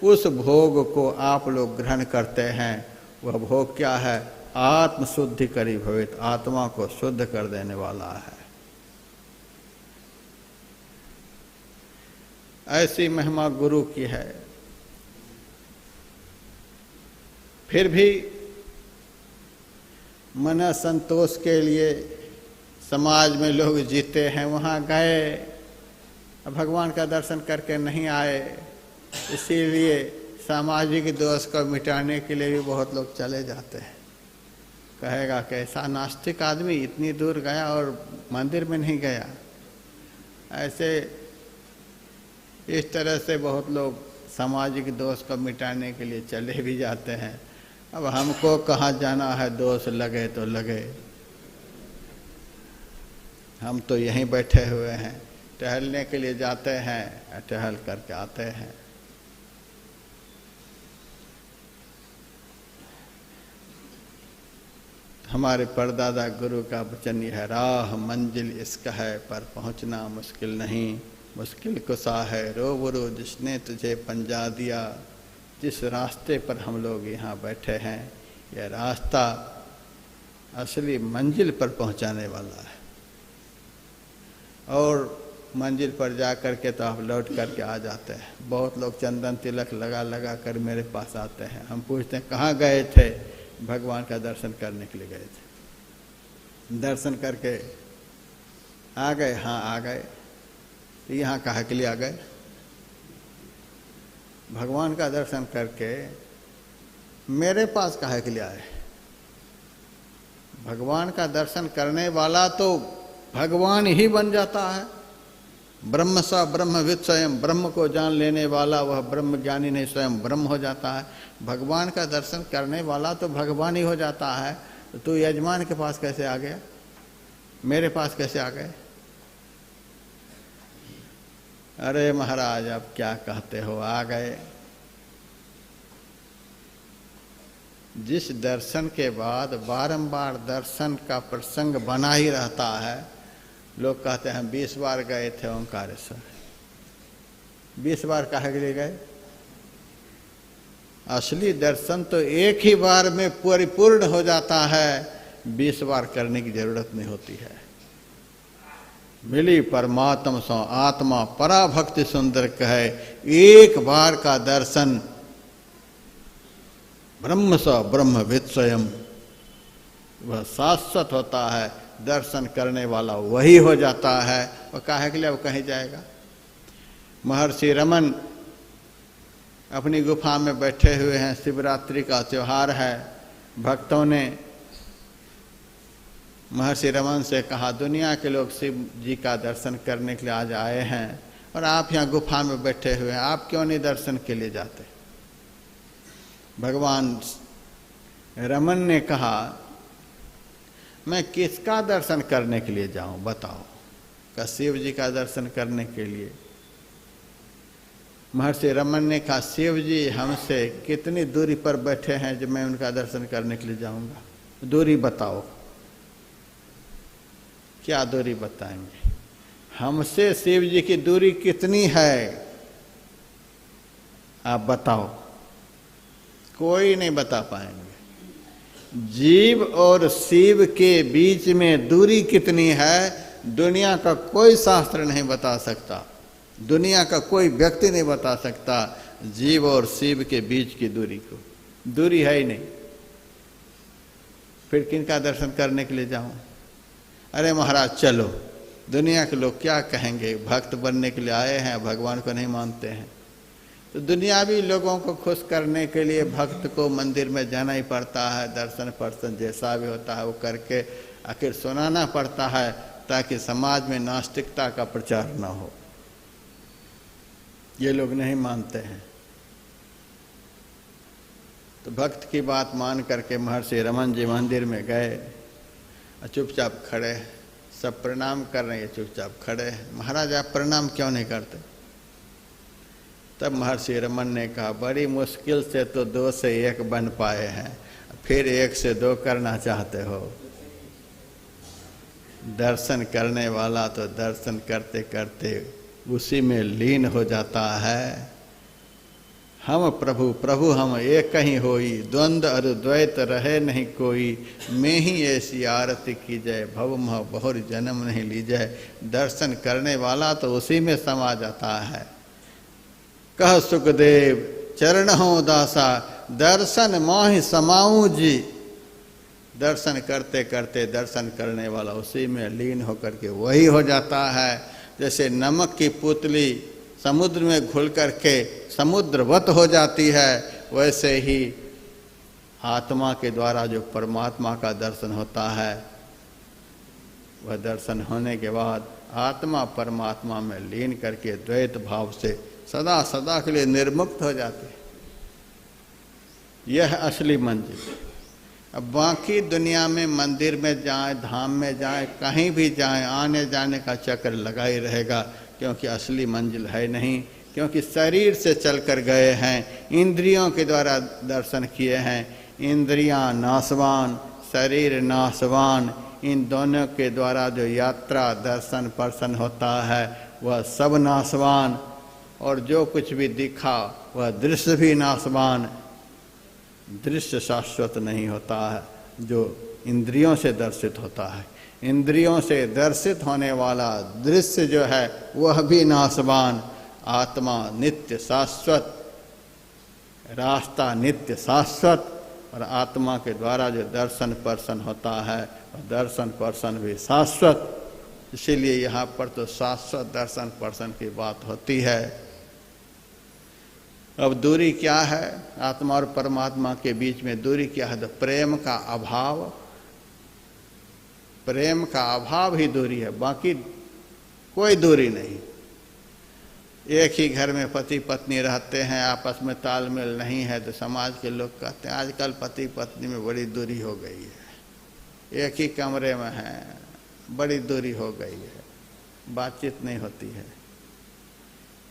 उस भोग को आप लोग ग्रहण करते हैं, वह भोग क्या है? आत्म शुद्धि करी भवेत, आत्मा को शुद्ध कर देने वाला है। ऐसी महिमा गुरु की है। फिर भी मन संतोष के लिए समाज में लोग जीते हैं, वहाँ गए, भगवान का दर्शन करके नहीं आए, इसीलिए सामाजिक दोष को मिटाने के लिए भी बहुत लोग चले जाते हैं। कहेगा कैसा नास्तिक आदमी इतनी दूर गया और मंदिर में नहीं गया। ऐसे इस तरह से बहुत लोग सामाजिक दोष को मिटाने के लिए चले भी जाते हैं। अब हमको कहाँ जाना है, दोष लगे तो लगे, हम तो यहीं बैठे हुए हैं, टहलने के लिए जाते हैं, टहल करके आते हैं। हमारे परदादा गुरु का वचन यह है, राह मंजिल इसका है पर पहुंचना मुश्किल नहीं, मुश्किल कुसा है रोबरू जिसने तुझे पंजा दिया। जिस रास्ते पर हम लोग यहाँ बैठे हैं, यह रास्ता असली मंजिल पर पहुंचाने वाला है। और मंजिल पर जा कर के तो आप लौट करके आ जाते हैं। बहुत लोग चंदन तिलक लगा लगा कर मेरे पास आते हैं, हम पूछते हैं कहाँ गए थे? भगवान का दर्शन करने के लिए गए थे। दर्शन करके आ गए? हाँ आ गए। तो यहाँ काहे के लिए आ गए? भगवान का दर्शन करके मेरे पास काहे के लिए आए? भगवान का दर्शन करने वाला तो भगवान ही बन जाता है। ब्रह्म स ब्रह्मविद स्वयं, ब्रह्म को जान लेने वाला वह ब्रह्म ज्ञानी नहीं स्वयं ब्रह्म हो जाता है। भगवान का दर्शन करने वाला तो भगवान ही हो जाता है। तो तू यजमान के पास कैसे आ गया? मेरे पास कैसे आ गए? अरे महाराज अब क्या कहते हो, आ गए। जिस दर्शन के बाद बारंबार दर्शन का प्रसंग बना ही रहता है, लोग कहते हैं 20 बार गए थे ओंकारेश्वर। 20 बार काहे के लिए गए? असली दर्शन तो एक ही बार में परिपूर्ण हो जाता है, 20 बार करने की जरूरत नहीं होती है। मिली परमात्मा सो आत्मा पराभक्ति सुंदर कहे, एक बार का दर्शन ब्रह्म स ब्रह्मविद स्वयं, वह शाश्वत होता है। दर्शन करने वाला वही हो जाता है। और काहे के लिए वो कहीं जाएगा? महर्षि रमन अपनी गुफा में बैठे हुए हैं, शिवरात्रि का त्योहार है। भक्तों ने महर्षि रमन से कहा, दुनिया के लोग शिव जी का दर्शन करने के लिए आज आए हैं और आप यहाँ गुफा में बैठे हुए हैं, आप क्यों नहीं दर्शन के लिए जाते? भगवान रमन ने कहा, मैं किसका दर्शन करने के लिए जाऊं बताओ? का शिव जी का दर्शन करने के लिए। महर्षि रमन ने कहा, शिव जी हमसे कितनी दूरी पर बैठे हैं जो मैं उनका दर्शन करने के लिए जाऊंगा? दूरी बताओ। क्या दूरी बताएंगे? हमसे शिव जी की दूरी कितनी है आप बताओ। कोई नहीं बता पाएंगे। जीव और शिव के बीच में दूरी कितनी है, दुनिया का कोई शास्त्र नहीं बता सकता, दुनिया का कोई व्यक्ति नहीं बता सकता जीव और शिव के बीच की दूरी को। दूरी है ही नहीं, फिर किनका दर्शन करने के लिए जाऊं? अरे महाराज चलो, दुनिया के लोग क्या कहेंगे? भक्त बनने के लिए आए हैं, भगवान को नहीं मानते हैं। तो दुनियावी लोगों को खुश करने के लिए भक्त को मंदिर में जाना ही पड़ता है। दर्शन पर्शन जैसा भी होता है वो करके आखिर सुनाना पड़ता है, ताकि समाज में नास्तिकता का प्रचार न हो। ये लोग नहीं मानते हैं। तो भक्त की बात मान करके महर्षि रमन जी मंदिर में गए, चुपचाप खड़े, सब प्रणाम कर रहे हैं, चुपचाप खड़े। महाराज आप प्रणाम क्यों नहीं करते? तब महर्षि रमन ने कहा, बड़ी मुश्किल से तो 2 से 1 बन पाए हैं, फिर 1 से 2 करना चाहते हो? दर्शन करने वाला तो दर्शन करते करते उसी में लीन हो जाता है। हम प्रभु प्रभु हम एक ही होई, द्वंद्व अरु द्वैत रहे नहीं कोई। मैं ही ऐसी आरती की जाए, भव मह बहुर जन्म नहीं ली जाए। दर्शन करने वाला तो उसी में समा जाता है। कह सुखदेव चरण हो दासा, दर्शन मोहि समाऊं जी। दर्शन करते करते दर्शन करने वाला उसी में लीन होकर के वही हो जाता है। जैसे नमक की पुतली समुद्र में घुल करके समुद्रवत हो जाती है, वैसे ही आत्मा के द्वारा जो परमात्मा का दर्शन होता है, वह दर्शन होने के बाद आत्मा परमात्मा में लीन करके द्वैत भाव से सदा सदा के लिए निर्मुक्त हो जाते हैं। यह असली मंजिल। अब बाकी दुनिया में मंदिर में जाएं, धाम में जाएं, कहीं भी जाएं, आने जाने का चक्कर लगा ही रहेगा, क्योंकि असली मंजिल है नहीं। क्योंकि शरीर से चलकर गए हैं, इंद्रियों के द्वारा दर्शन किए हैं। इंद्रियां नाशवान, शरीर नाशवान, इन दोनों के द्वारा जो यात्रा दर्शन पर्शन होता है वह सब नाशवान। और जो कुछ भी दिखा वह दृश्य भी नाशवान। दृश्य शाश्वत नहीं होता है, जो इंद्रियों से दर्शित होता है। इंद्रियों से दर्शित होने वाला दृश्य जो है वह भी नाशवान, आत्मा नित्य शाश्वत, रास्ता नित्य शाश्वत, और आत्मा के द्वारा जो दर्शन पर्शन होता है वह दर्शन पर्शन भी शाश्वत। इसीलिए यहाँ पर तो शाश्वत दर्शन पर्शन की बात होती है। अब दूरी क्या है? आत्मा और परमात्मा के बीच में दूरी क्या है? तो प्रेम का अभाव, प्रेम का अभाव ही दूरी है, बाकी कोई दूरी नहीं। एक ही घर में पति पत्नी रहते हैं, आपस में तालमेल नहीं है तो समाज के लोग कहते हैं आजकल पति पत्नी में बड़ी दूरी हो गई है, एक ही कमरे में हैं, बड़ी दूरी हो गई है, बातचीत नहीं होती है।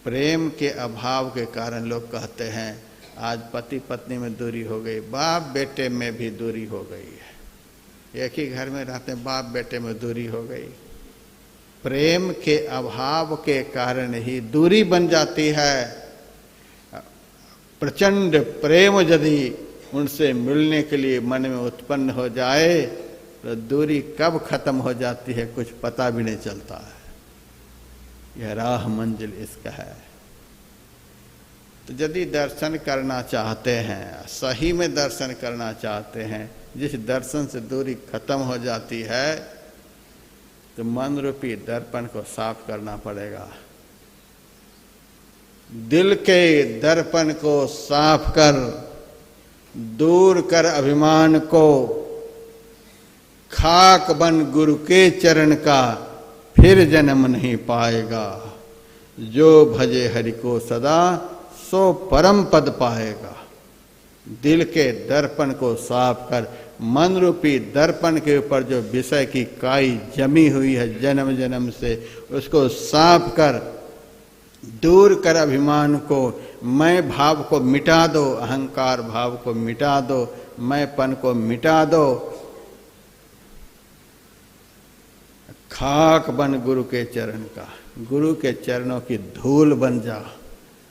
प्रेम के अभाव के कारण लोग कहते हैं आज पति पत्नी में दूरी हो गई, बाप बेटे में भी दूरी हो गई है। एक ही घर में रहते हैं, बाप बेटे में दूरी हो गई। प्रेम के अभाव के कारण ही दूरी बन जाती है। प्रचंड प्रेम यदि उनसे मिलने के लिए मन में उत्पन्न हो जाए तो दूरी कब खत्म हो जाती है कुछ पता भी नहीं चलता है। यह राह मंजिल इसका है। तो यदि दर्शन करना चाहते हैं, सही में दर्शन करना चाहते हैं, जिस दर्शन से दूरी खत्म हो जाती है, तो मन रूपी दर्पण को साफ करना पड़ेगा। दिल के दर्पण को साफ कर, दूर कर अभिमान को, खाक बन गुरु के चरण का, फिर जन्म नहीं पाएगा। जो भजे हरि को सदा सो परम पद पाएगा। दिल के दर्पण को साफ कर, मन रूपी दर्पण के ऊपर जो विषय की काई जमी हुई है जन्म जन्म से, उसको साफ कर, दूर कर अभिमान को, मैं भाव को मिटा दो, अहंकार भाव को मिटा दो, मैंपन को मिटा दो। खाक बन गुरु के चरण का, गुरु के चरणों की धूल बन जा।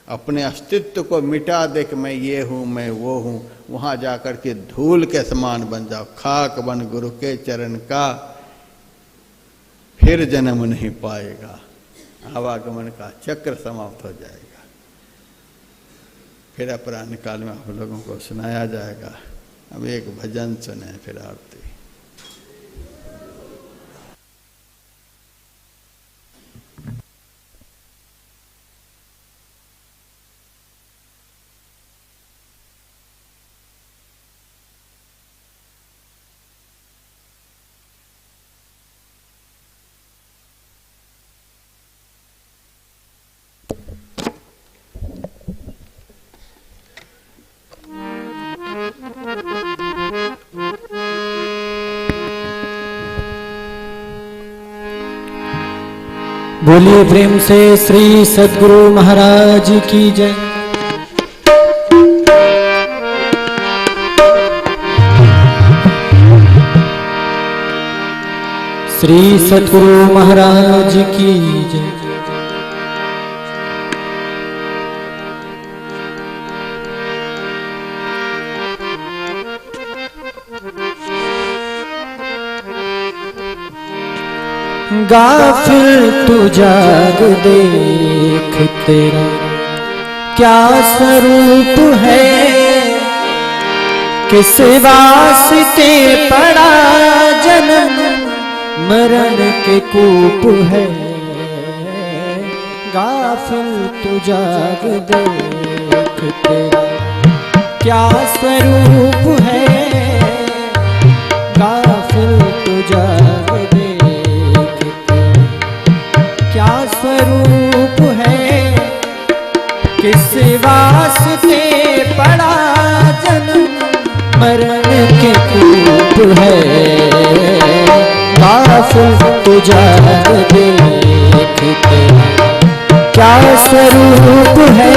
अपने अस्तित्व को मिटा दे कि मैं ये हूँ, मैं वो हूँ, वहाँ जाकर के धूल के समान बन जाओ। खाक बन गुरु के चरण का, फिर जन्म नहीं पाएगा। आवागमन का चक्र समाप्त हो जाएगा। फिर अपराह्न काल में आप लोगों को सुनाया जाएगा। अब एक भजन सुने, फिर आरती। बोलिए प्रेम से श्री सद्गुरु महाराज की जय। श्री सद्गुरु महाराज की जय। गाफिल तू जाग देख तेरा क्या स्वरूप है, किस वास्ते पड़ा जन्म मरण के कूप है। गाफिल तू जाग देख तेरा क्या स्वरूप है, गाफिल तू जाग देख क्या स्वरूप है, किस वास्ते पड़ा जन्म मरण के कूप है। गाफिल तू जाग देख क्या स्वरूप है।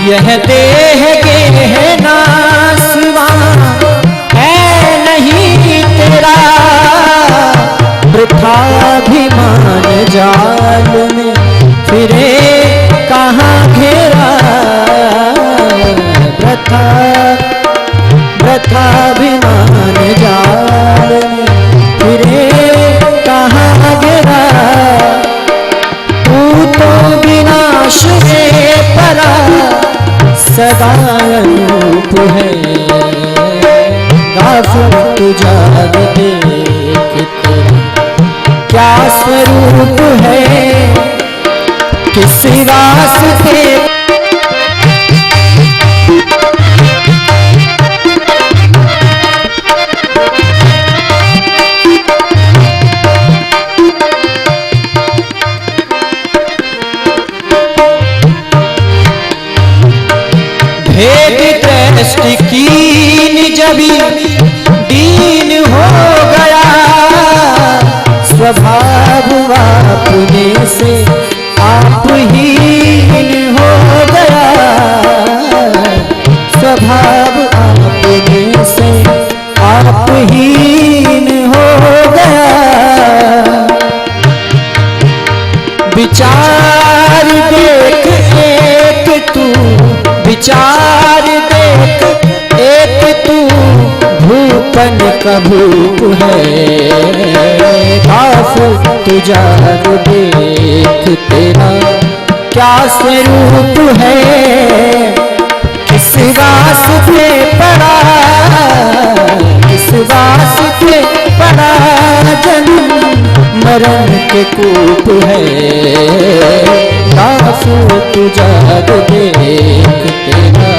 यह देह गेह क्या स्वरूप है, किस वास्ते भेद दृष्टि कीन जबी दीन हो गया, स्वभाव अपने से आप हीन हो गया, स्वभाव अपने से आप हीन हो गया। विचार देख एक तू, विचार देख एक तू, भूपन का भूप है, काफ तू जाग देख तेरा क्या स्वरूप है, किस वास्ते पड़ा, किस वास्ते पड़ा जन्म मरण के कूप है, काफ तू जाग देख तेरा।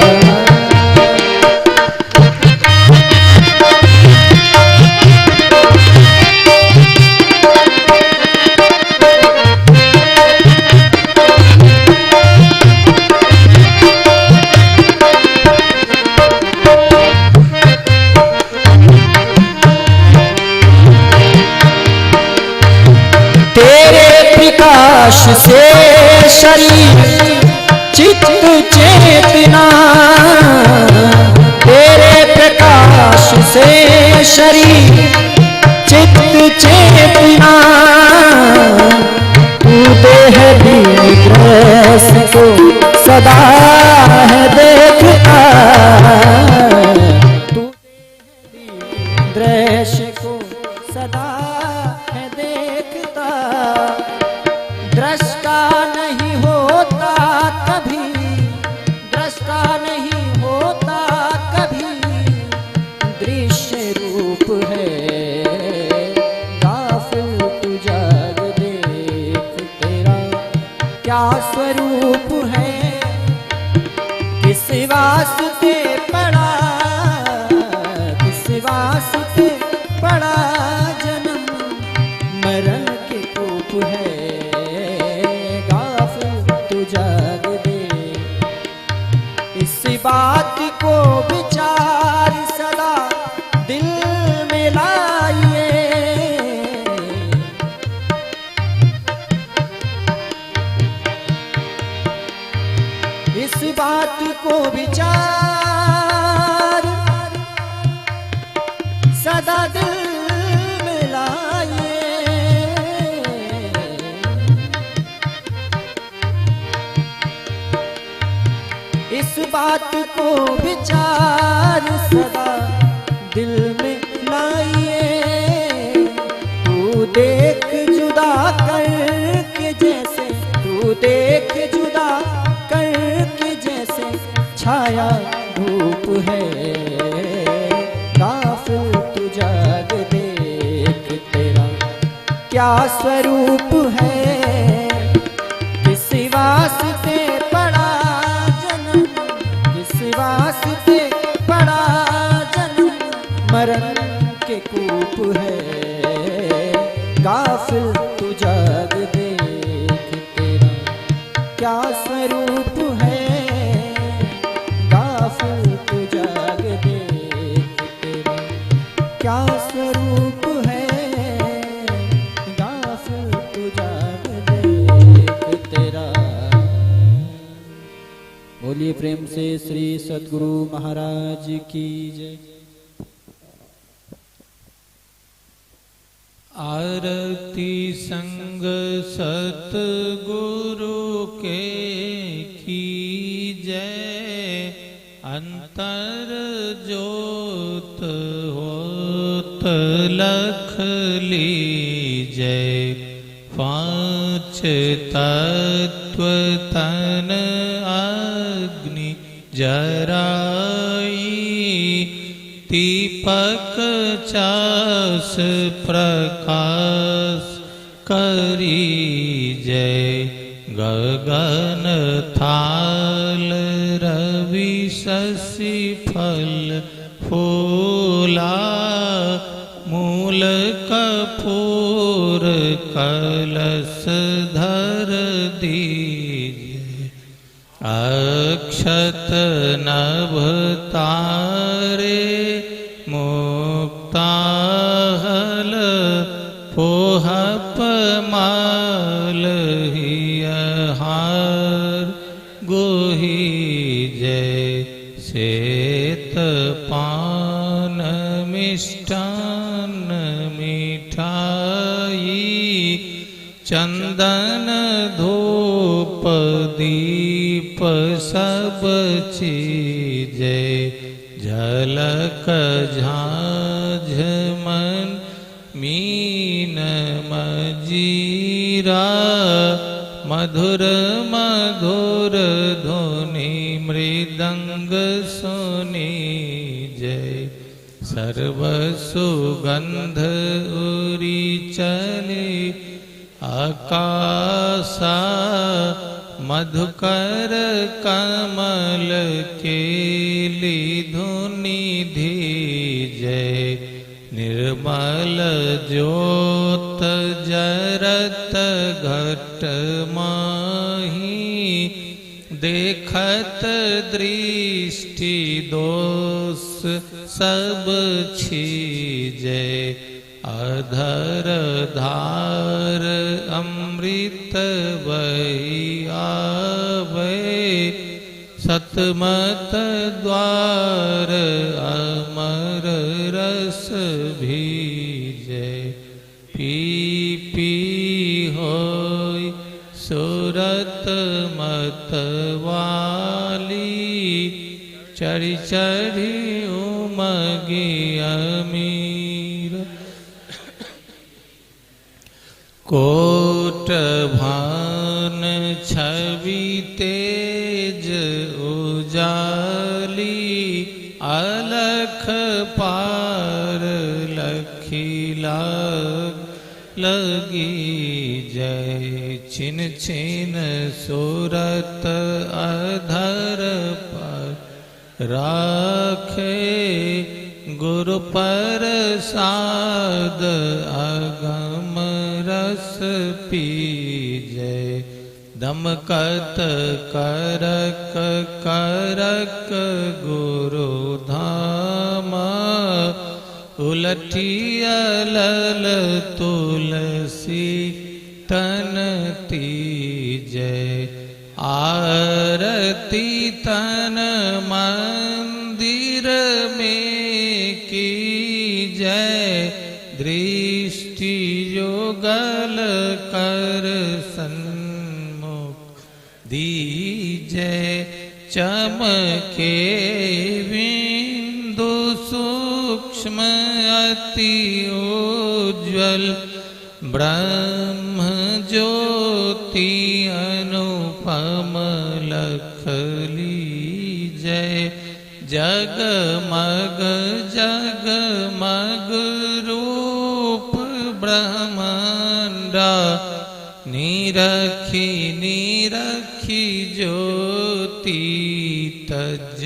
प्रकाश से शरीर चित्त चेतना, तेरे प्रकाश से शरीर चित्त चेतना, तू देह दृश को सदा है देखता, तू देह दृश्य को सदा है देखता, दृष्टा नहीं होता कभी, दृष्टा नहीं होता कभी, दृश्य रूप है, गाफिल तू जाग देख तेरा क्या स्वरूप है, किस वास्ते पड़ा, किस वास्ते पड़ा जन्म मरण के कूप है, जाग दे इस बात को विचार सदा दिल में लाइए, इस बात को विचार सदा दिल में लाइए, इस बात को विचार सदा दिल में लाइए, तू देख जुदा करके जैसे, तू देख जुदा करके जैसे छाया धूप है, गाफिल तू जाग देख तेरा क्या स्वरूप है, किस वास्ते पड़ा जन्म, किस वास्ते पड़ा जन्म मरण के कूप है, गाफिल तू जाग देख तेरा क्या स्वरूप है, गाफिल तू जाग देख तेरा क्या स्वरूप है, गाफिल तू जाग देख तेरा। बोलिए प्रेम से श्री सद्गुरु महाराज की जय। आरती संग सतगुरु के कीजय, अंतर ज्योत होत लख लीजय, पांच तत्व तन अग्नि जराई, दीपक चास प्रकाश करी जय। गगन थाल रवि शशि फल फूला, मूल कपूर कलश धर दीजिए। अक्षत नभ तारे मुक्ताहल, पोहप माल हार गोही जय। श्वेत पान मिष्टान मिठाई, चंदन धूप दीप सब चीजे। झलक झांझ मन मीन मजीरा, मधुर मधुर धुनि मृदंग सुनी जय। सर्व सुगंध उरी चले आकाशा, मधुकर कमल केली धुनि धीजय। निर्मल ज्योत जरत घट माही, देखत दृष्टि दोष सब छीजय। अधर धार अमृत बही आवे, सतमत द्वार अमर रस भीजय। पी पी होय सुरत मतवाली, चढ़ी चढ़ी उमगी अमीर। कोट भान छवि तेज उजाली, अलख पार लखी लाग लगी जय। छिन छिन सूरत अधर पर राखे, गुरु प्रसाद अगम रस पीजय। दमकत करक करक गुरु धामा, उलटिया लल तुलसी तन तीजय। आरती तन मंदिर में की जय। दृष्टि युगल कर सन्मुख दीजय। चमके बिंदु सूक्ष्म अति उज्ज्वल, ब्रह्म ज्योति अनुपम लख लीजय। जगमग जगमग रूप ब्रह्मांडा, निरखी निरखी ज्योति तज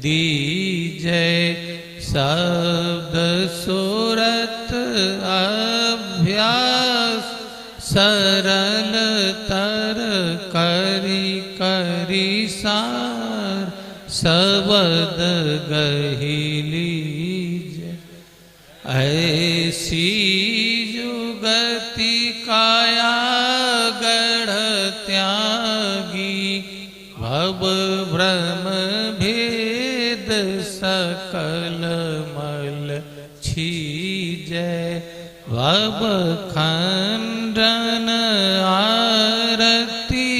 दीजय। शब्द सूरत अभ्यास, सरल तर करी करी सार, सबद गहिलीज। ऐसी युगति काया गढ़ त्यागी, भव भ्रम भेद सकल मल छीजय। भव खंडन आरती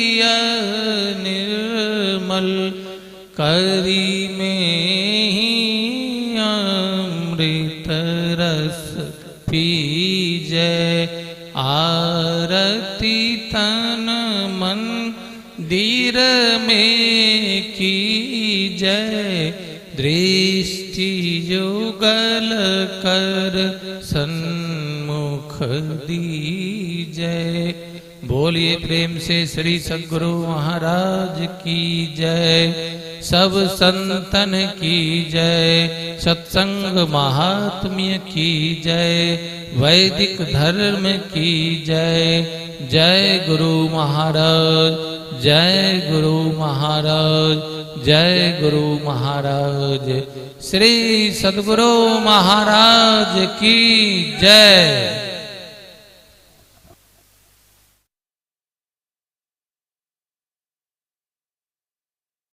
निर्मल, करी में ही अमृत रस पीजय। आरती तन मन दीर में कीजय। दृष्टि युगल कर सन्मुख दीजय। जय। बोलिए प्रेम से श्री सद्गुरु महाराज की जय। सब संतन की जय। सत्संग महात्म्य की जय। वैदिक धर्म की जय। जय गुरु महाराज, जय गुरु महाराज, जय गुरु महाराज। श्री सद्गुरु महाराज की जय।